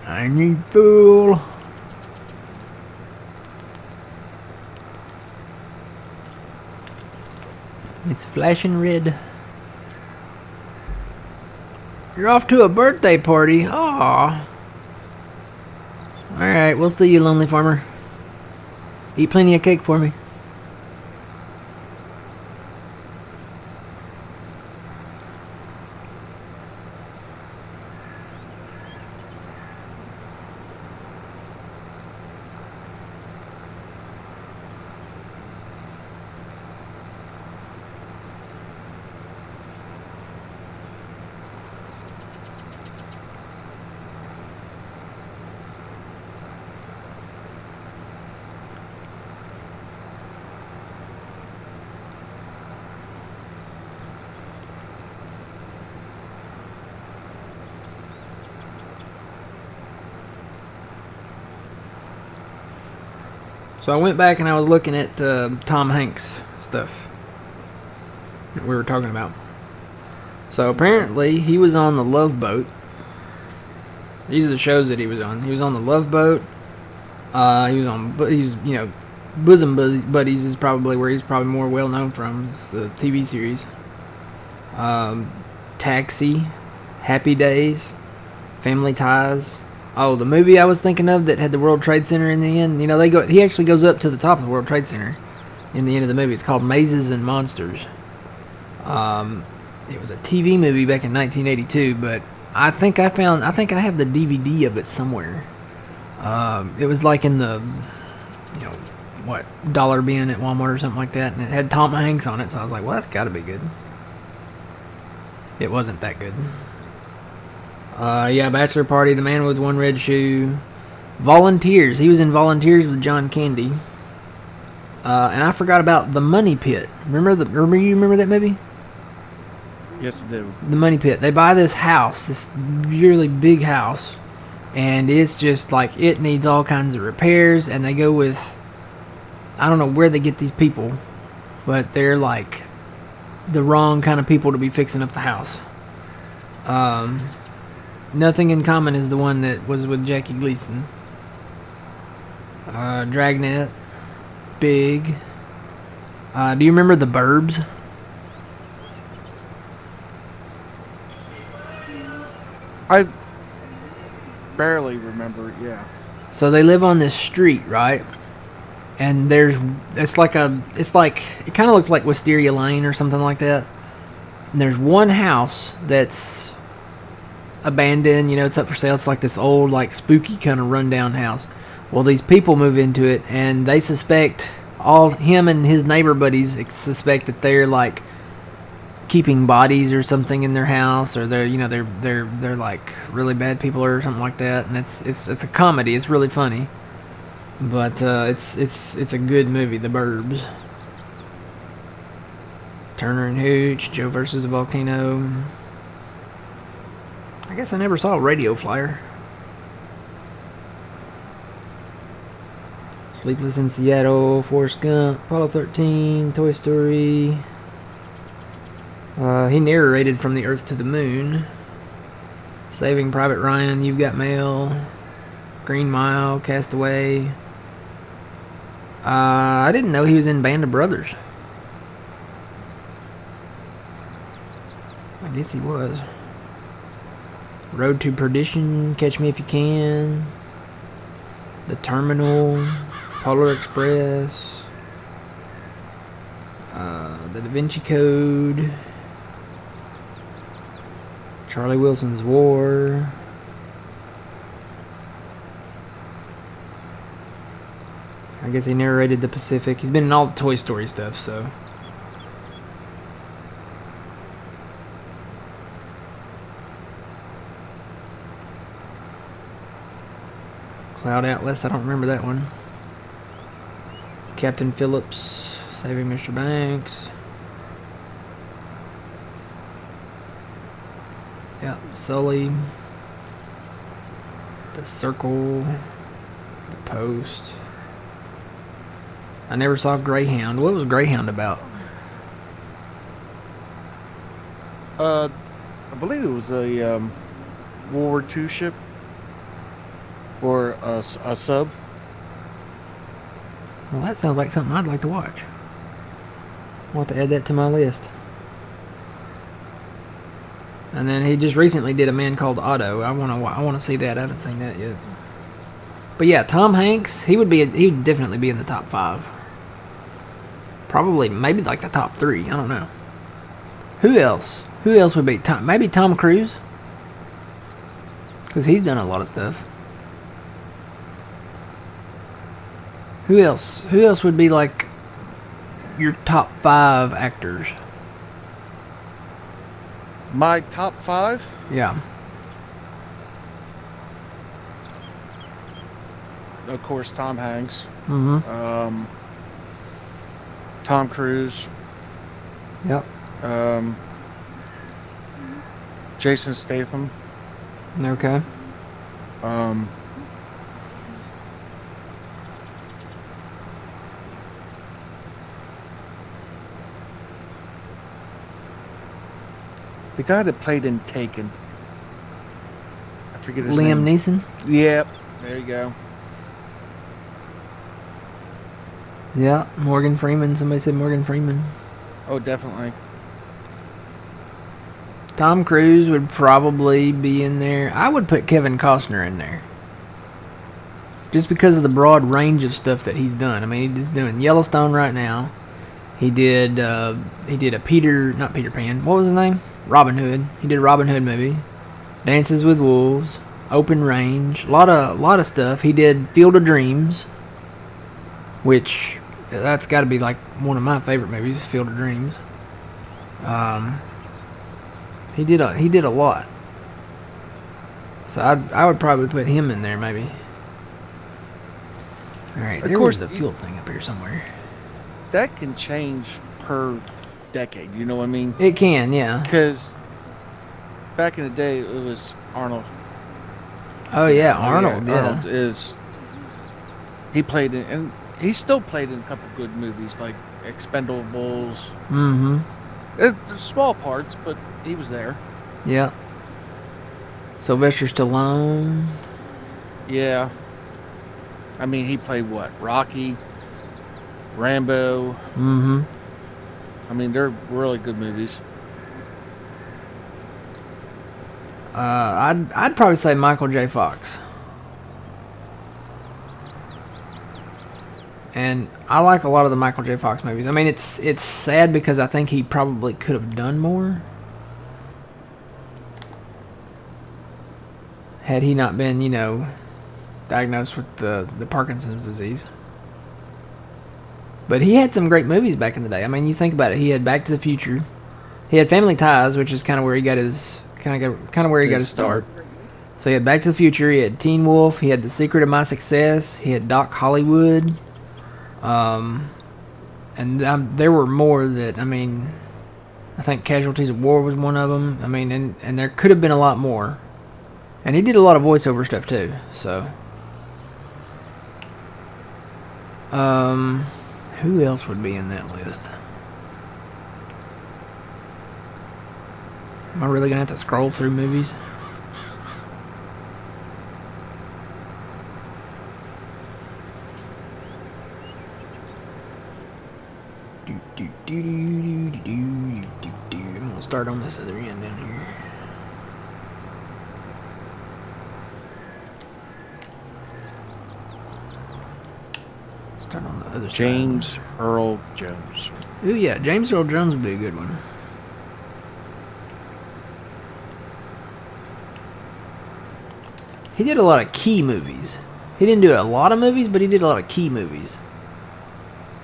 I need fuel. It's flashing red. You're off to a birthday party. Aww. Alright, we'll see you, lonely farmer. Eat plenty of cake for me. So I went back and I was looking at Tom Hanks stuff that we were talking about. So apparently he was on the Love Boat. These are the shows that he was on. He was on the Love Boat. Bosom Buddies is probably where he's probably more well known from. It's the TV series. Taxi, Happy Days, Family Ties. Oh, the movie I was thinking of that had the World Trade Center in the end. He actually goes up to the top of the World Trade Center in the end of the movie. It's called Mazes and Monsters. It was a TV movie back in 1982, but I think I have the DVD of it somewhere. It was like in the, dollar bin at Walmart or something like that, and it had Tom Hanks on it, so I was like, well, that's got to be good. It wasn't that good. Yeah, Bachelor Party, The Man with One Red Shoe, Volunteers. He was in Volunteers with John Candy. And I forgot about The Money Pit. Remember that movie? Yes, I do. The Money Pit. They buy this house, this really big house, and it's just like it needs all kinds of repairs. And they go with, I don't know where they get these people, but they're like the wrong kind of people to be fixing up the house. Nothing in Common is the one that was with Jackie Gleason. Dragnet, Big. Do you remember The Burbs? I barely remember it, yeah. So they live on this street, right? And it kind of looks like Wisteria Lane or something like that. And there's one house that's abandoned, it's up for sale. It's like this old, like spooky kind of rundown house. Well, these people move into it, and they suspect him and his neighbor buddies suspect that they're like keeping bodies or something in their house, or they're like really bad people or something like that. And it's a comedy. It's really funny, but it's a good movie. The Burbs. Turner and Hooch, Joe versus the Volcano. I guess I never saw Radio Flyer. Sleepless in Seattle, Forrest Gump, Apollo 13, Toy Story. He narrated From the Earth to the Moon. Saving Private Ryan, You've Got Mail, Green Mile, Castaway. I didn't know he was in Band of Brothers. I guess he was. Road to Perdition, Catch Me If You Can, The Terminal, Polar Express, The Da Vinci Code, Charlie Wilson's War. I guess he narrated The Pacific. He's been in all the Toy Story stuff, so. Cloud Atlas, I don't remember that one. Captain Phillips, Saving Mr. Banks. Yeah, Sully. The Circle. The Post. I never saw Greyhound. What was Greyhound about? I believe it was a World War II ship. Or a sub. Well, that sounds like something I'd like to watch. I'll have to add that to my list. And then he just recently did A Man Called Otto. I want to see that. I haven't seen that yet. But yeah, Tom Hanks, he'd definitely be in the top 5. Probably, maybe like the top 3. I don't know. Who else? Who else would be? Maybe Tom Cruise? Because he's done a lot of stuff. Who else? Who else would be like your top 5 actors? My top 5? Yeah. Of course, Tom Hanks. Mm-hmm. Tom Cruise. Yep. Jason Statham. Okay. The guy that played in Taken. I forget his Liam name. Neeson? Yep. There you go. Yeah. Morgan Freeman. Somebody said Morgan Freeman. Oh, definitely. Tom Cruise would probably be in there. I would put Kevin Costner in there. Just because of the broad range of stuff that he's done. I mean, he's doing Yellowstone right now. He did not Peter Pan. What was his name? Robin Hood. He did a Robin Hood movie. Dances with Wolves. Open Range. A lot of stuff. He did Field of Dreams, which that's got to be like one of my favorite movies, Field of Dreams. He did a lot. So I would probably put him in there maybe. All right, Of there course, was the fuel thing up here somewhere. that can change per decade. You know what I mean? It can, yeah. Because back in the day, it was Arnold. Oh You yeah, know, Arnold. Yeah. Arnold is. He played in, and he still played in a couple good movies like Expendables. Mm-hmm. Small parts, but he was there. Yeah. Sylvester Stallone. Yeah. I mean, he played what? Rocky, Rambo. Mm-hmm. I mean, they're really good movies. I'd probably say Michael J. Fox. And I like a lot of the Michael J. Fox movies. I mean, it's sad because I think he probably could have done more had he not been, diagnosed with the Parkinson's disease. But he had some great movies back in the day. I mean, you think about it. He had Back to the Future. He had Family Ties, which is kind of where he got his start. So he had Back to the Future. He had Teen Wolf. He had The Secret of My Success. He had Doc Hollywood. There were more that, I mean, I think Casualties of War was one of them. I mean, and there could have been a lot more. And he did a lot of voiceover stuff too. So, who else would be in that list? Am I really gonna have to scroll through movies? I'm gonna start on this other end down here. Start on the other side. James Earl Jones. Ooh, yeah, James Earl Jones would be a good one. He did a lot of key movies. He didn't do a lot of movies, but he did a lot of key movies.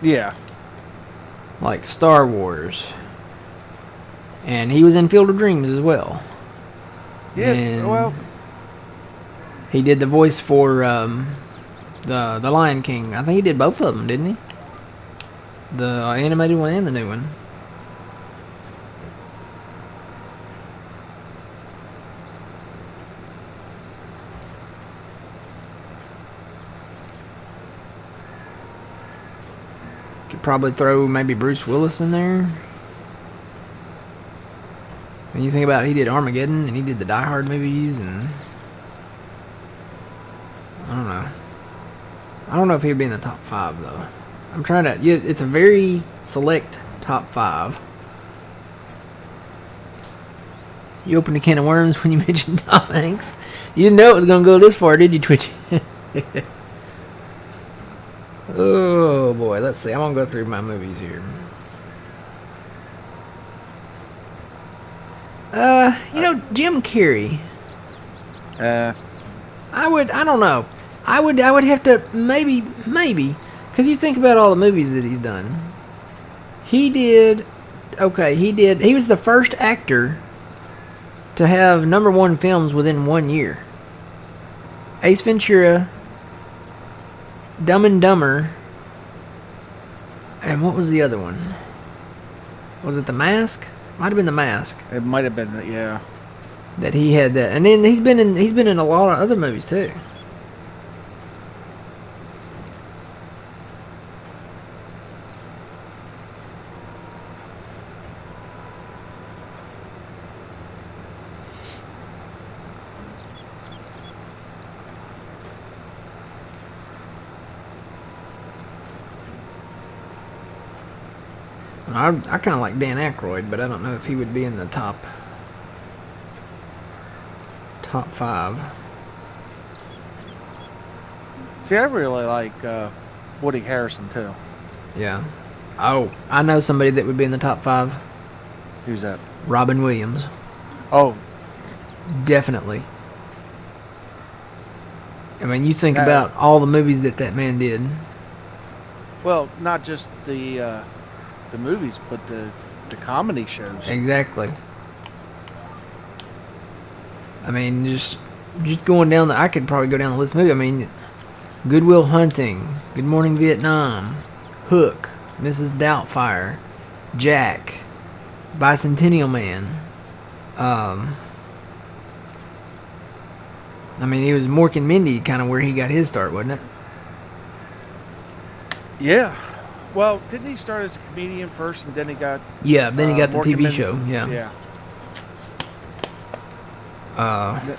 Yeah. Like Star Wars. And he was in Field of Dreams as well. Yeah, and well, he did the voice for the Lion King. I think he did both of them, didn't he? The animated one and the new one. Could probably throw maybe Bruce Willis in there. When you think about it, he did Armageddon and he did the Die Hard movies, and I don't know. I don't know if he'd be in the top 5 though. I'm trying to. Yeah, it's a very select top 5. You opened a can of worms when you mentioned Tom Hanks. You didn't know it was going to go this far, did you, Twitch? Oh boy, let's see. I'm going to go through my movies here. Jim Carrey. I don't know. I would have to maybe, because you think about all the movies that he's done. He was the first actor to have #1 films within 1 year. Ace Ventura, Dumb and Dumber, and what was the other one? Was it The Mask? Might have been The Mask. it might have been, yeah. That he had that, and then he's been in a lot of other movies too. I kind of like Dan Aykroyd, but I don't know if he would be in the top 5. See, I really like Woody Harrelson too. Yeah. Oh, I know somebody that would be in the top 5. Who's that? Robin Williams. Oh, Definitely. I mean, you think about all the movies that man did. well, not just the movies, but the comedy shows. Exactly. I mean, just just going down I could probably go down the list of movies. I mean, Goodwill Hunting, Good Morning Vietnam, Hook, Mrs. Doubtfire, Jack, Bicentennial Man. I mean, he was Mork and Mindy, kind of where he got his start, wasn't it? Yeah. Well, didn't he start as a comedian first, and then he got? Yeah, then he got the Mork and TV Mindy? show. Yeah. Yeah.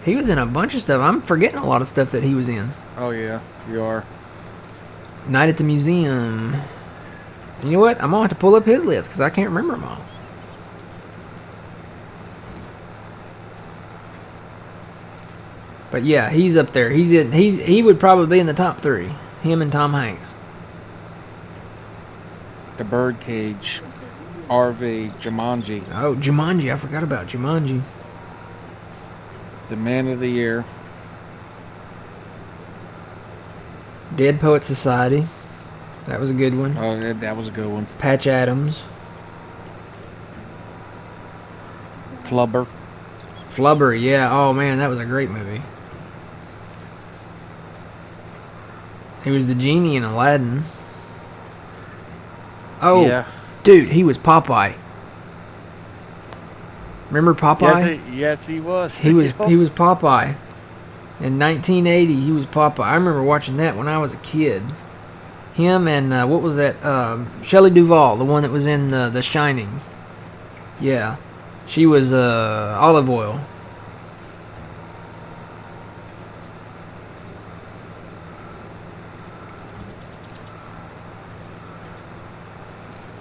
He was in a bunch of stuff. I'm forgetting a lot of stuff that he was in. Oh yeah, you are. Night at the Museum. You know what? I'm gonna have to pull up his list because I can't remember them all. But yeah, he's up there. He would probably be in the top 3. Him and Tom Hanks. The Birdcage, RV, Jumanji, Oh, Jumanji. I forgot about Jumanji. The Man of the Year. Dead Poet Society. That was a good one. Oh, that was a good one. Patch Adams. Flubber. Flubber, yeah. Oh man, that was a great movie. He was the genie in Aladdin. Oh, Yeah. dude, he was Popeye. Remember Popeye? Yes, he was. He was Popeye. In 1980, he was Popeye. I remember watching that when I was a kid. Him and what was that? Shelley Duvall, the one that was in The Shining. Yeah, she was Olive Oil.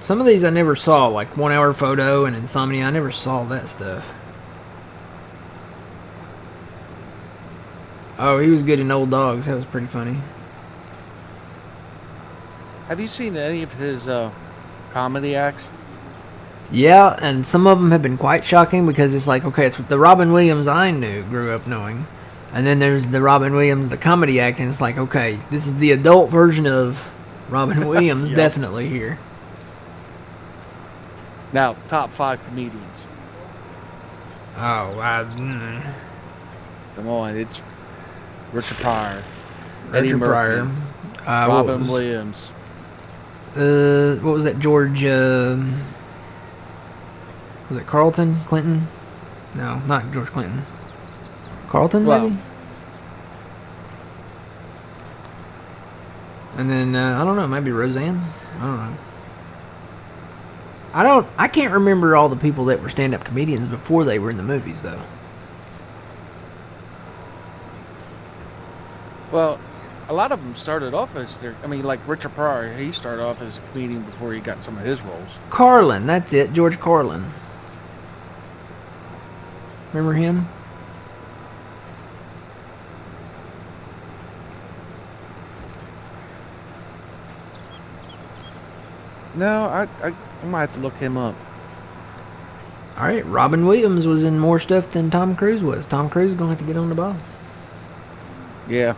Some of these I never saw, like 1 Hour Photo and Insomnia. I never saw that stuff. Oh, he was good in Old Dogs. That was pretty funny. Have you seen any of his comedy acts? Yeah, and some of them have been quite shocking because it's like, okay, it's the Robin Williams I grew up knowing. And then there's the Robin Williams, the comedy act, and it's like, okay, this is the adult version of Robin Williams, Yep. definitely here. Now, top 5 comedians. Oh, Come on, it's Richard Pryor, Richard Pryor. Robin Williams. What was that, George, was it Carlton? Clinton? No, not George Clinton. Carlton, Well, maybe? And then, I don't know, maybe Roseanne? I don't know. I can't remember all the people that were stand-up comedians before they were in the movies, though. Well, a lot of them started off as like Richard Pryor, he started off as a comedian before he got some of his roles. Carlin, that's it, George Carlin. Remember him? No, I might have to look him up. Alright, Robin Williams was in more stuff than Tom Cruise was. Tom Cruise is going to have to get on the ball. Yeah.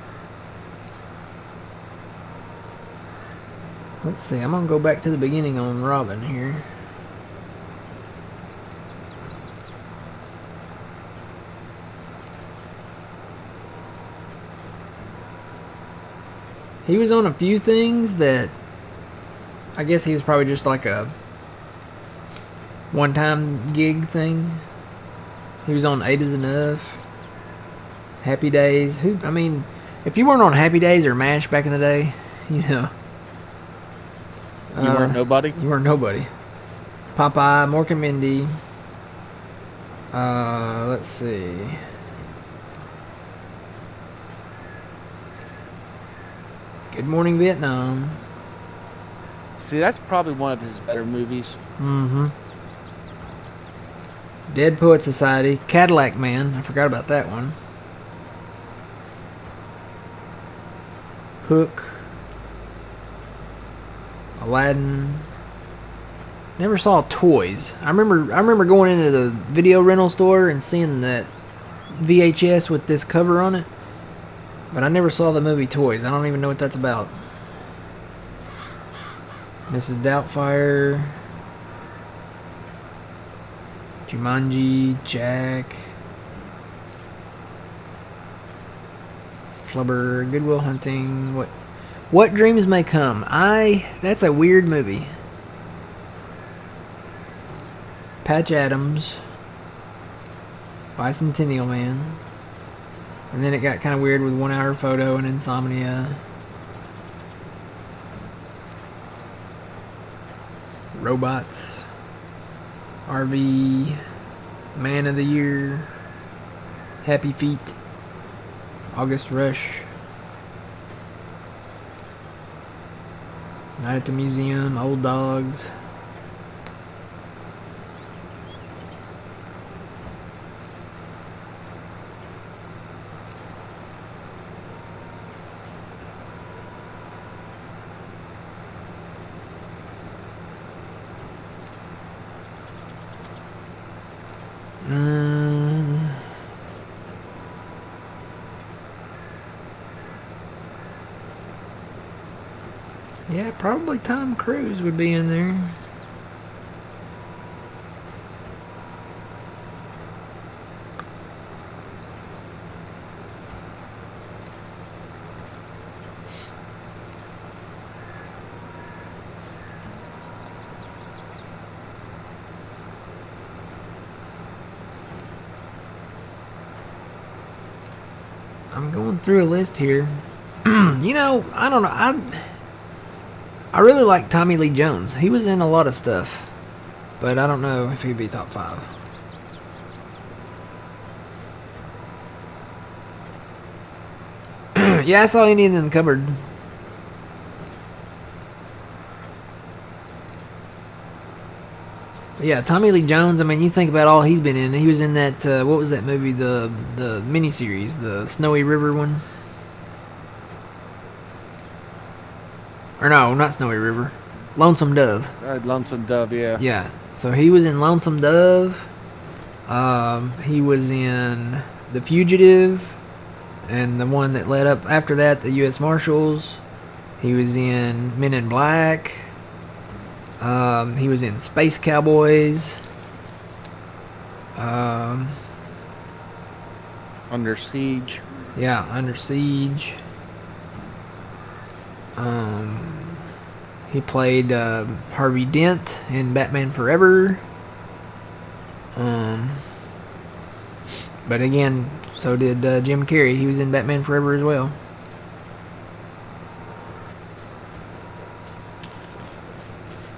Let's see, I'm going to go back to the beginning on Robin here. He was on a few things that I guess he was probably just like a one-time gig thing. He was on 8 is Enough, Happy Days. I mean, if you weren't on Happy Days or MASH back in the day, you know. You weren't nobody? You weren't nobody. Popeye, Mork and Mindy. Let's see. Good Morning Vietnam. See, that's probably one of his better movies. Mm-hmm. Dead Poet Society. Cadillac Man. I forgot about that one. Hook. Aladdin. Never saw Toys. I remember going into the video rental store and seeing that VHS with this cover on it. But I never saw the movie Toys. I don't even know what that's about. Mrs. Doubtfire. Jumanji. Jack. Flubber, Goodwill Hunting. What Dreams May Come. That's a weird movie. Patch Adams, Bicentennial Man, and then it got kind of weird with 1 Hour Photo and Insomnia. Robots, RV, Man of the Year, Happy Feet, August Rush, Night at the Museum, Old Dogs. Yeah, probably Tom Cruise would be in there. I'm going through a list here. You know, I don't know. I really like Tommy Lee Jones. He was in a lot of stuff, but I don't know if he'd be top 5. Yeah, I saw Indian in the Cupboard. But yeah, Tommy Lee Jones. I mean, you think about all he's been in. He was in that what was that movie? The miniseries, the Snowy River one. Or no, not Snowy River. Lonesome Dove. Lonesome Dove, yeah. Yeah. So he was in Lonesome Dove. He was in The Fugitive, and the one that led up after that, the U.S. Marshals. He was in Men in Black. He was in Space Cowboys. Under Siege. Yeah, Under Siege. He played Harvey Dent in Batman Forever. But again, so did Jim Carrey. He was in Batman Forever as well.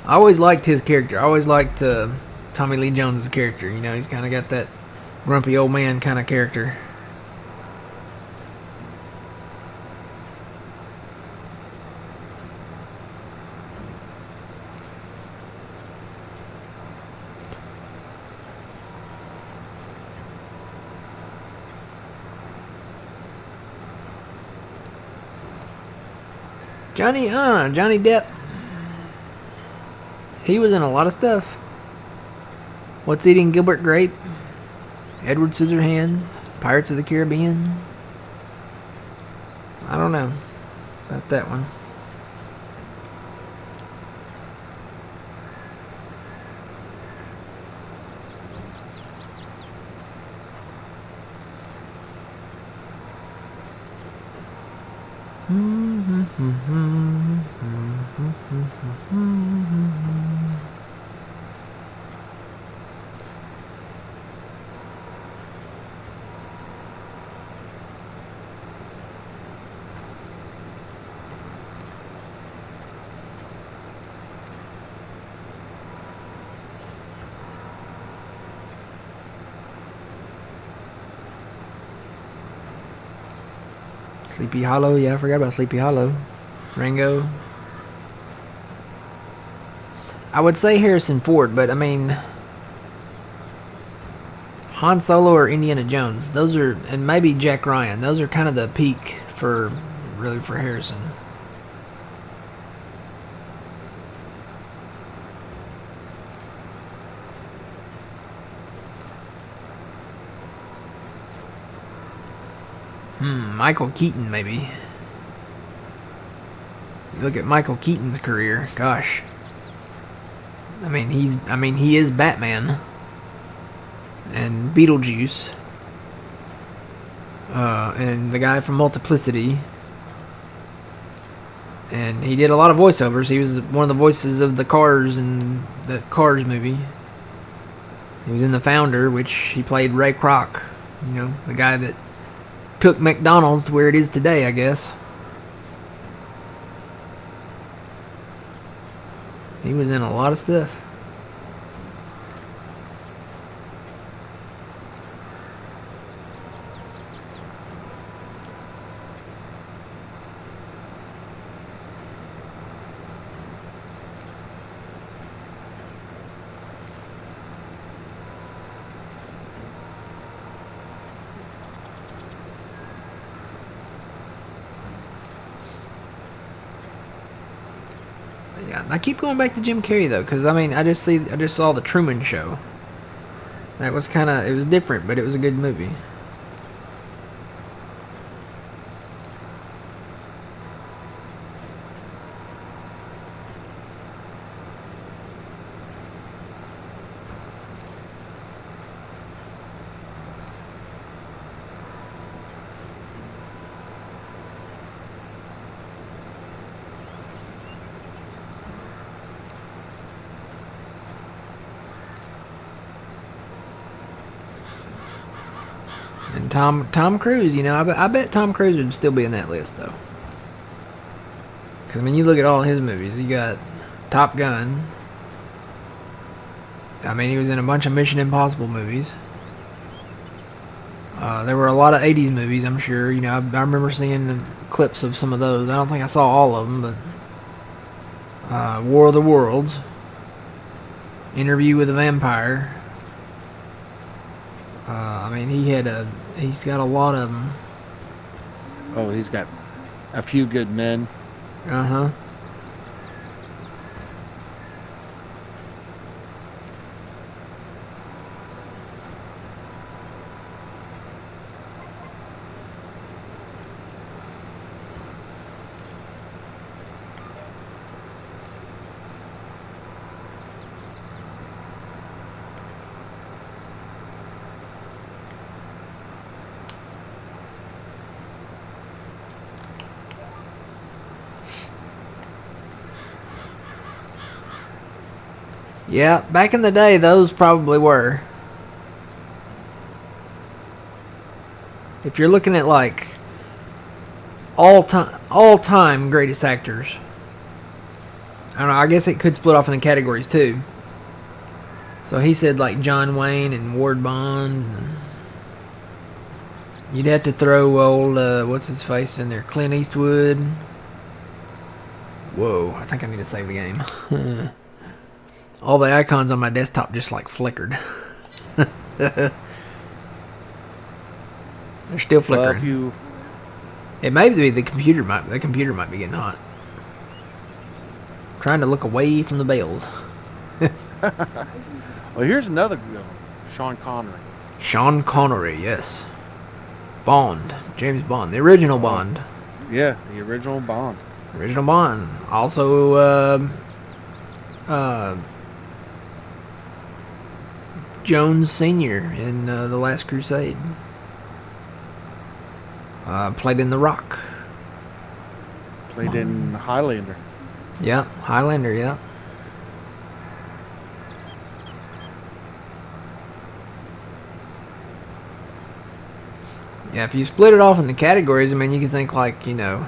I always liked his character. I always liked Tommy Lee Jones' character. You know, he's kind of got that grumpy old man kind of character. Johnny Depp. He was in a lot of stuff. What's Eating Gilbert Grape? Edward Scissorhands? Pirates of the Caribbean? I don't know about that one. Sleepy Hollow, yeah, I forgot about Sleepy Hollow. Rango. I would say Harrison Ford, but I mean, Han Solo or Indiana Jones, those are, and maybe Jack Ryan, those are kind of the peak for Harrison. Michael Keaton, maybe. Look at Michael Keaton's career. Gosh. I mean, he is Batman. And Beetlejuice. and the guy from Multiplicity. And he did a lot of voiceovers. He was one of the voices of the Cars in the Cars movie. He was in The Founder, which he played Ray Kroc. You know, the guy that took McDonald's to where it is today, I guess. He was in a lot of stuff. Yeah, I keep going back to Jim Carrey though, because I mean, I just saw the Truman Show. That was it was different, but it was a good movie. And Tom Cruise, you know, I bet Tom Cruise would still be in that list though. Because I mean, you look at all his movies. You got Top Gun. I mean, he was in a bunch of Mission Impossible movies. There were a lot of '80s movies, I'm sure. You know, I remember seeing clips of some of those. I don't think I saw all of them, but War of the Worlds, Interview with a Vampire. I mean, he's got a lot of them. Oh, he's got A Few Good Men. Uh-huh. Yeah, back in the day, those probably were. If you're looking at like all time greatest actors, I don't know. I guess it could split off into categories too. So he said like John Wayne and Ward Bond. You'd have to throw old what's his face in there, Clint Eastwood. Whoa, I think I need to save the game. All the icons on my desktop just like flickered. They're still flickering. Well, it may be the computer might be getting hot. I'm trying to look away from the bells. Well, here's another good one. Sean Connery. Sean Connery, yes. Bond, James Bond, the original Bond. Yeah, the original Bond. Original Bond. Also, Jones Sr. in The Last Crusade. Played in The Rock. Played in Highlander. Yeah, Highlander, yeah. Yeah, if you split it off into categories, I mean, you could think like, you know,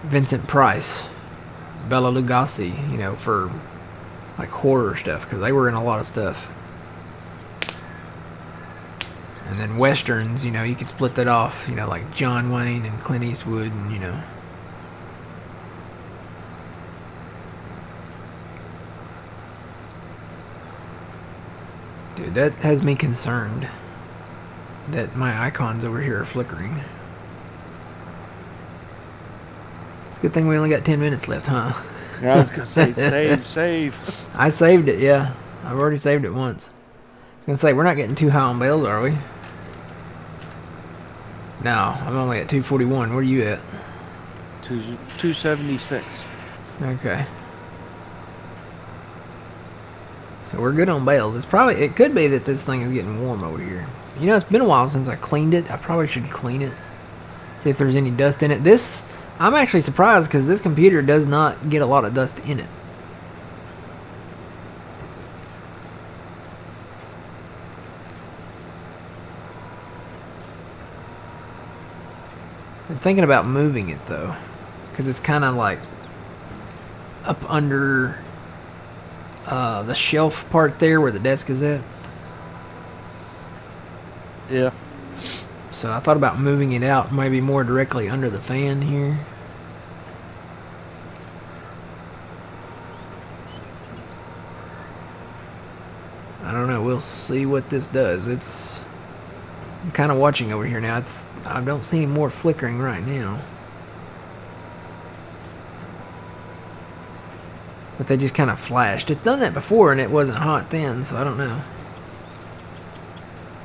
Vincent Price, Bela Lugosi, you know, for like horror stuff, because they were in a lot of stuff. And then westerns, you know, you could split that off, you know, like John Wayne and Clint Eastwood, and you know. Dude, that has me concerned that my icons over here are flickering. It's a good thing we only got 10 minutes left, huh? Yeah, I was going to say, save. I saved it, yeah. I've already saved it once. I was going to say, we're not getting too high on bells, are we? No, I'm only at 241. Where are you at? 276. Okay. So we're good on bales. It could be that this thing is getting warm over here. You know, it's been a while since I cleaned it. I probably should clean it. See if there's any dust in it. This, I'm actually surprised because this computer does not get a lot of dust in it. I'm thinking about moving it though, because it's kind of like up under the shelf part there where the desk is at. Yeah. So I thought about moving it out maybe more directly under the fan here. I don't know. We'll see what this does. I'm kind of watching over here now. I don't see any more flickering right now. But they just kind of flashed. It's done that before and it wasn't hot then, so I don't know.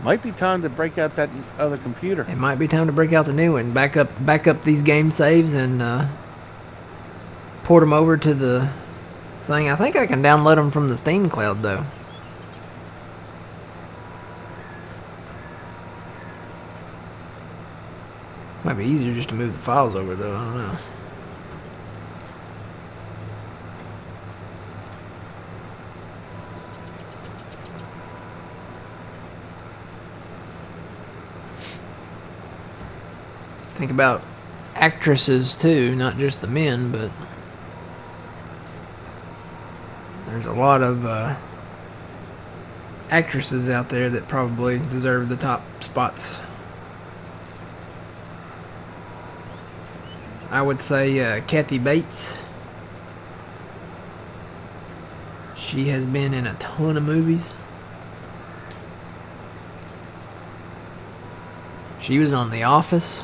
Might be time to break out that other computer. It might be time to break out the new one. Back up these game saves and port them over to the thing. I think I can download them from the Steam cloud though. Might be easier just to move the files over though, I don't know. Think about actresses too, not just the men, but there's a lot of actresses out there that probably deserve the top spots. I would say Kathy Bates. She has been in a ton of movies. She was on The Office.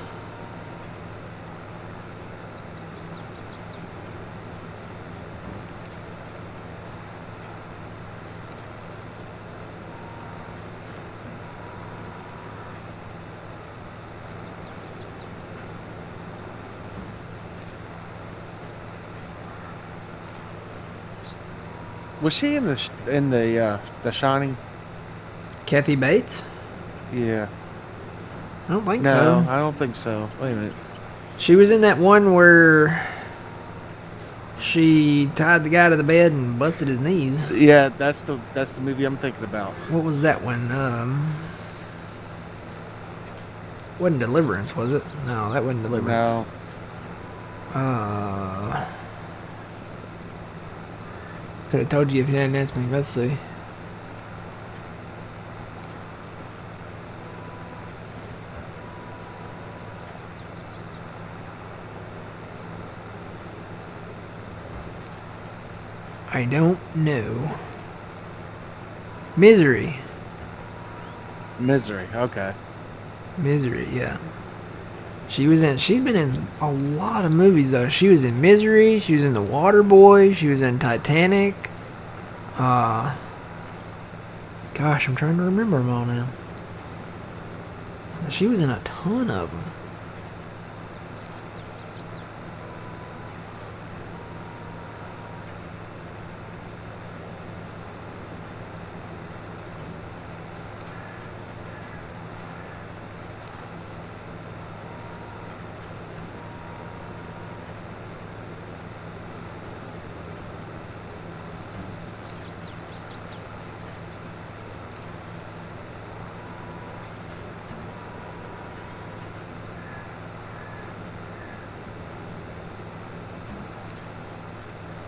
Was she in the Shining? Kathy Bates? Yeah. I don't think No, so. I don't think so. Wait a minute. She was in that one where she tied the guy to the bed and busted his knees. Yeah, that's the movie I'm thinking about. What was that one? Wasn't Deliverance, was it? No, that wasn't Deliverance. No. Could have told you if you hadn't asked me. Let's see. I don't know. Misery. Misery. Okay. Misery, yeah. She's been in a lot of movies though. She was in Misery, she was in The Water Boy, she was in Titanic. Gosh, I'm trying to remember them all now. She was in a ton of them.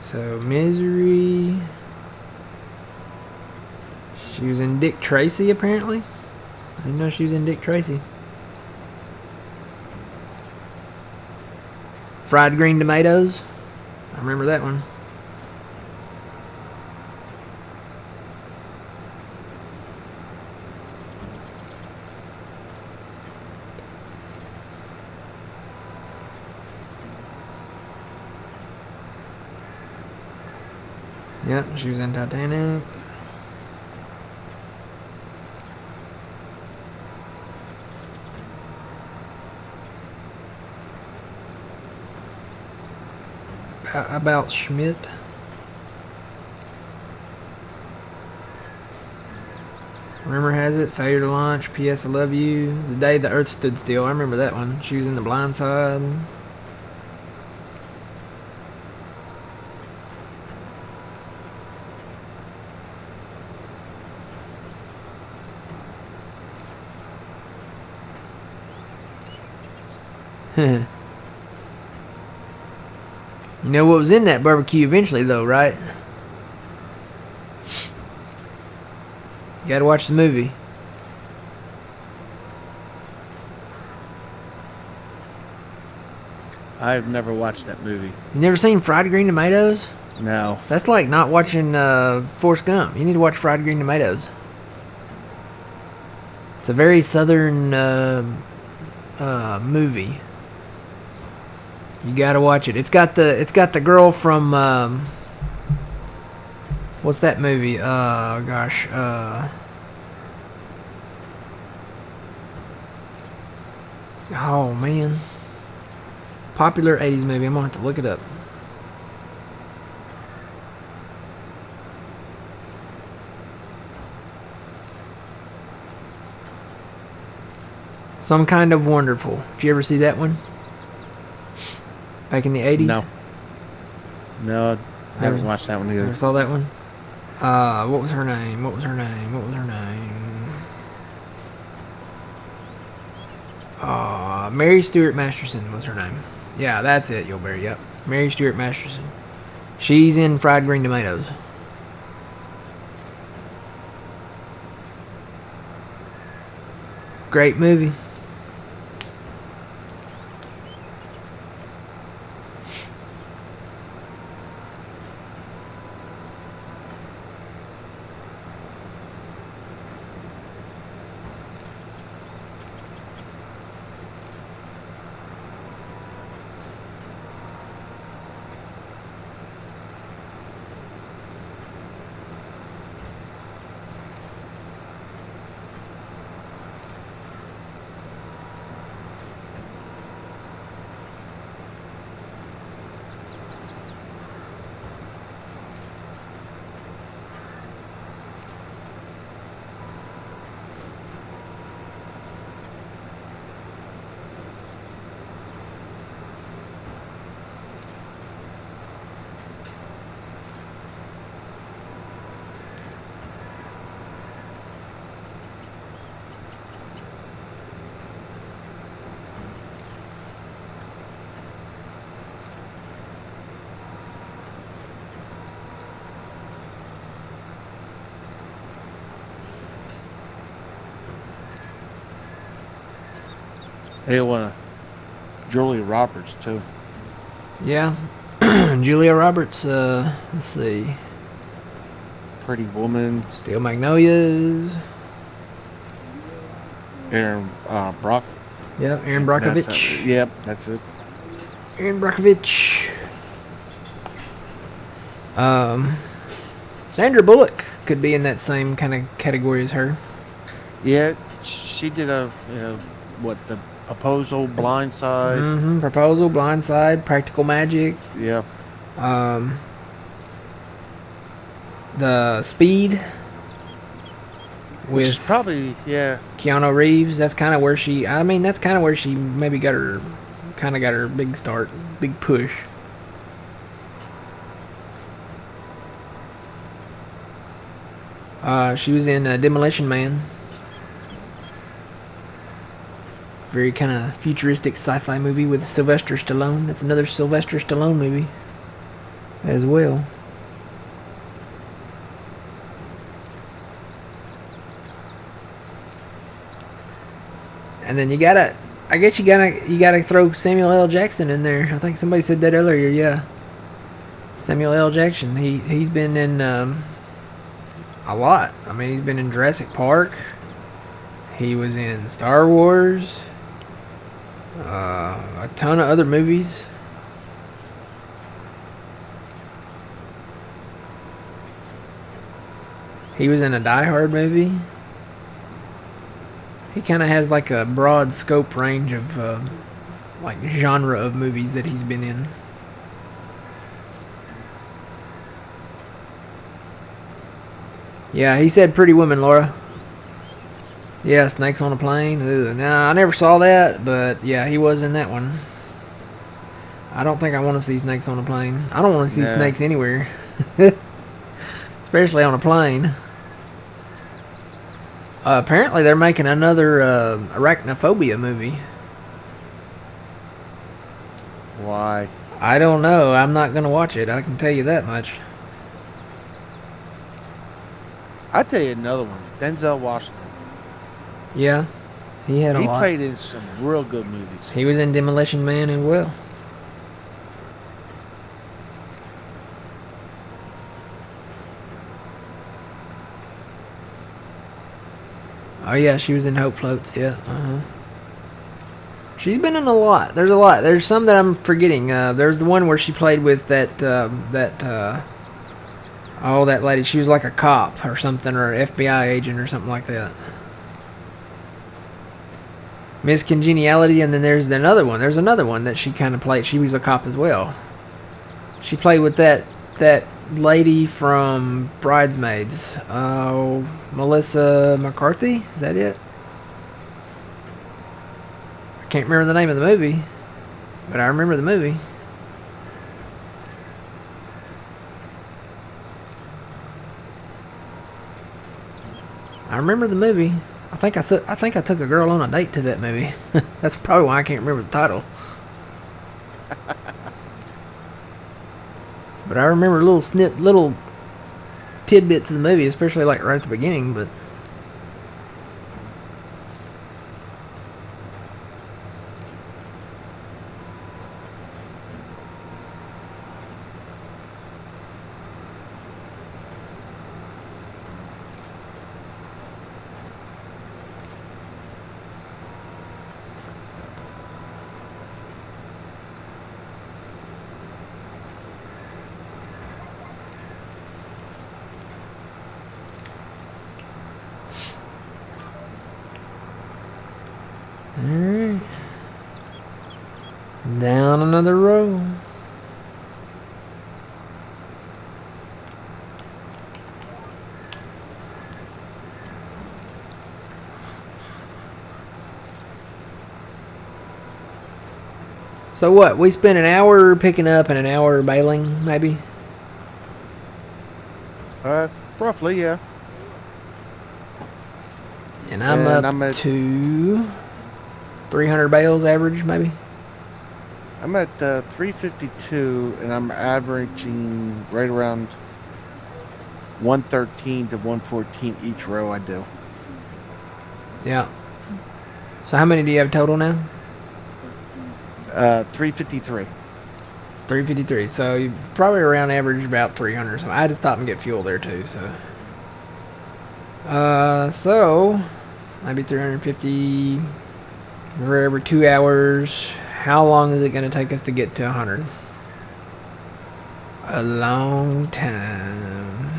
So, Misery. She was in Dick Tracy, apparently. I didn't know she was in Dick Tracy. Fried Green Tomatoes. I remember that one. Yep, she was in Titanic. About Schmidt. Rumor has it, failure to launch. P.S. I love you. The day the Earth stood still. I remember that one. She was in The Blind Side. You know what was in that barbecue eventually, though, right? You gotta watch the movie. I've never watched that movie. You never seen Fried Green Tomatoes? No. That's like not watching Forrest Gump. You need to watch Fried Green Tomatoes. It's a very southern movie. You gotta watch it. It's got the girl from what's that movie? Gosh. Oh man. Popular 80s movie. I'm gonna have to look it up. Some Kind of Wonderful. Did you ever see that one? Back in the 80s? No, I haven't watched that one either. Never saw that one? What was her name? Mary Stuart Masterson was her name. Yeah, that's it, Yulberry. Yep. Mary Stuart Masterson. She's in Fried Green Tomatoes. Great movie. They want Julia Roberts too. Yeah. Julia Roberts, let's see. Pretty Woman. Steel Magnolias. Aaron Brock. Yep, Aaron Brockovich. Yep, that's it. Aaron Brockovich. Sandra Bullock could be in that same kind of category as her. Yeah, she did the Proposal, Blindside. Mm-hmm. Proposal, Blindside, Practical Magic. Yep. The Speed. Which is probably, yeah. Keanu Reeves. That's kind of where she maybe got her big start, big push. She was in Demolition Man. Very kind of futuristic sci-fi movie with Sylvester Stallone. That's another Sylvester Stallone movie as well. And then you gotta throw Samuel L. Jackson in there. I think somebody said that earlier. Yeah, Samuel L. Jackson. He's been in a lot. I mean, he's been in Jurassic Park. He was in Star Wars. A ton of other movies. He was in a Die Hard movie. He kind of has like a broad scope range of like genre of movies that he's been in. Yeah, he said Pretty Woman, Laura. Yeah, Snakes on a Plane. Ugh. Nah, I never saw that, but yeah, he was in that one. I don't think I want to see snakes on a plane. I don't want to see Nah. snakes anywhere, especially on a plane. Apparently, they're making another arachnophobia movie. Why? I don't know. I'm not going to watch it. I can tell you that much. I'll tell you another one. Denzel Washington. Yeah, he had a He lot. played in some real good movies. He was in Demolition Man as well. Oh yeah, she was in Hope Floats. Yeah. She's been in a lot. There's a lot. There's some that I'm forgetting. There's the one where she played with that lady. She was like a cop or something, or an FBI agent or something like that. Miss Congeniality, and then there's another one. There's another one that she kind of played. She was a cop as well. She played with that lady from Bridesmaids. Oh, Melissa McCarthy. Is that it? I can't remember the name of the movie, but I remember the movie. I remember the movie. I think I took a girl on a date to that movie. That's probably why I can't remember the title. But I remember little tidbits of the movie, especially like right at the beginning. But alright, down another row. So what? We spent an hour picking up and an hour bailing, maybe. Roughly, yeah. And I'm And up to 300 bales average, maybe. I'm at 352, and I'm averaging right around 113 to 114 each row I do. Yeah. So how many do you have total now? 353. 353. So you probably around average about 300 or something. I had to stop and get fuel there too. So maybe 350 for every 2 hours. How long is it going to take us to get to 100? A long time.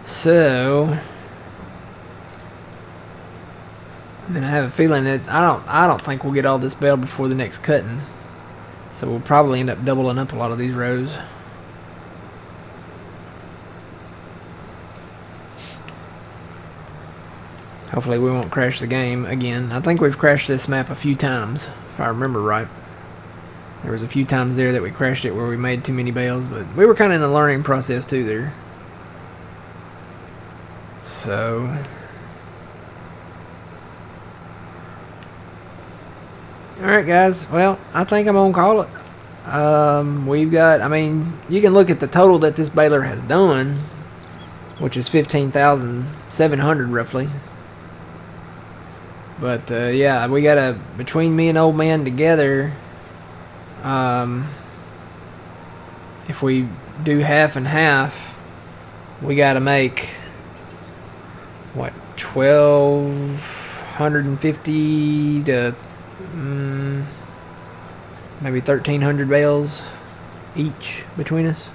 So, and I have a feeling that I don't think we'll get all this baled before the next cutting. So we'll probably end up doubling up a lot of these rows. Hopefully we won't crash the game again. I think we've crashed this map a few times, if I remember right. There was a few times there that we crashed it where we made too many bales, but we were kind of in the learning process too there. So, alright guys, well, I think I'm gonna call it. We've got, I mean, you can look at the total that this baler has done, which is 15,700 roughly. But yeah, we got a, between me and old man together, if we do half and half, we got to make what, 1,250 to maybe 1,300 bales each between us.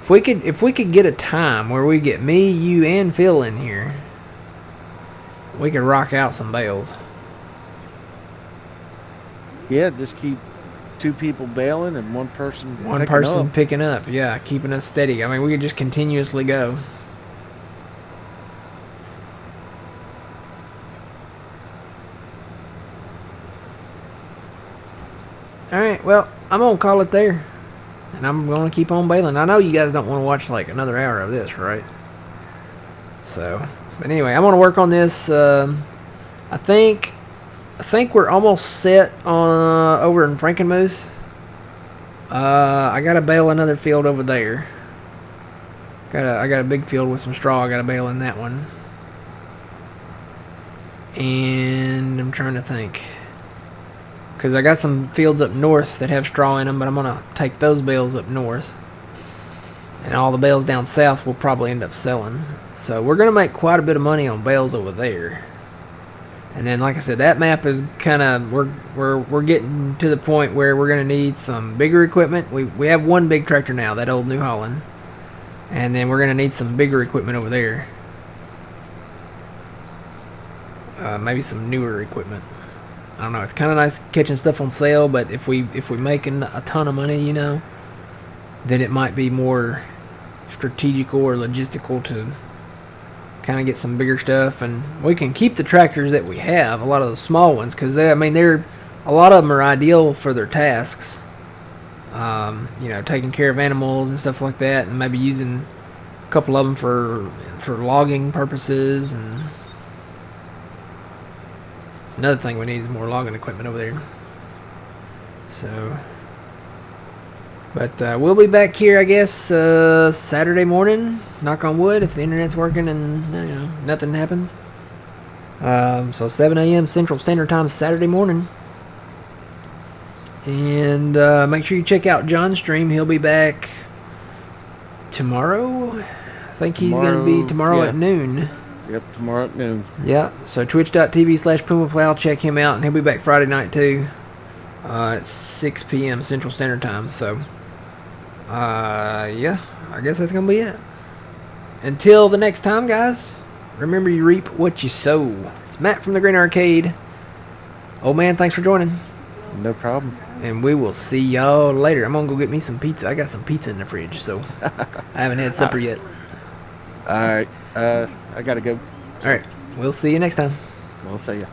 If we could get a time where we get me, you, and Phil in here, we could rock out some bales. Yeah, just keep 2 people bailing and 1 person One picking person up. picking up, yeah, keeping us steady. I mean, we could just continuously go. All right, well, I'm gonna call it there, and I'm gonna keep on bailing. I know you guys don't want to watch like another hour of this, right? So, but anyway, I'm gonna work on this. I think we're almost set on over in Frankenmuth. I gotta bail another field over there. I got a big field with some straw. I gotta bail in that one. And I'm trying to think, because I got some fields up north that have straw in them, but I'm gonna take those bales up north, and all the bales down south will probably end up selling. So we're gonna make quite a bit of money on bales over there. And then, like I said, that map is kind of we're getting to the point where we're gonna need some bigger equipment. We have one big tractor now, that old New Holland, and then we're gonna need some bigger equipment over there. Maybe some newer equipment. I don't know. It's kind of nice catching stuff on sale, but if we making a ton of money, then it might be more strategical or logistical to kind of get some bigger stuff, and we can keep the tractors that we have, a lot of the small ones, because they're a lot of them are ideal for their tasks. Taking care of animals and stuff like that, and maybe using a couple of them for logging purposes. And it's another thing we need is more logging equipment over there. So, but we'll be back here, I guess, Saturday morning. Knock on wood, if the internet's working and nothing happens. So 7 a.m. Central Standard Time Saturday morning. And make sure you check out John's stream. He'll be back tomorrow. I think he's going to be tomorrow at noon. Yep, tomorrow at noon. Yeah, so twitch.tv/PumaPlow. Check him out, and he'll be back Friday night too, at 6 p.m. Central Standard Time. So, yeah, I guess that's going to be it. Until the next time, guys, remember you reap what you sow. It's Matt from the Green Arcade. Old man, thanks for joining. No problem. And we will see y'all later. I'm going to go get me some pizza. I got some pizza in the fridge, so I haven't had supper yet. All right. I got to go. All right. We'll see you next time. We'll see you.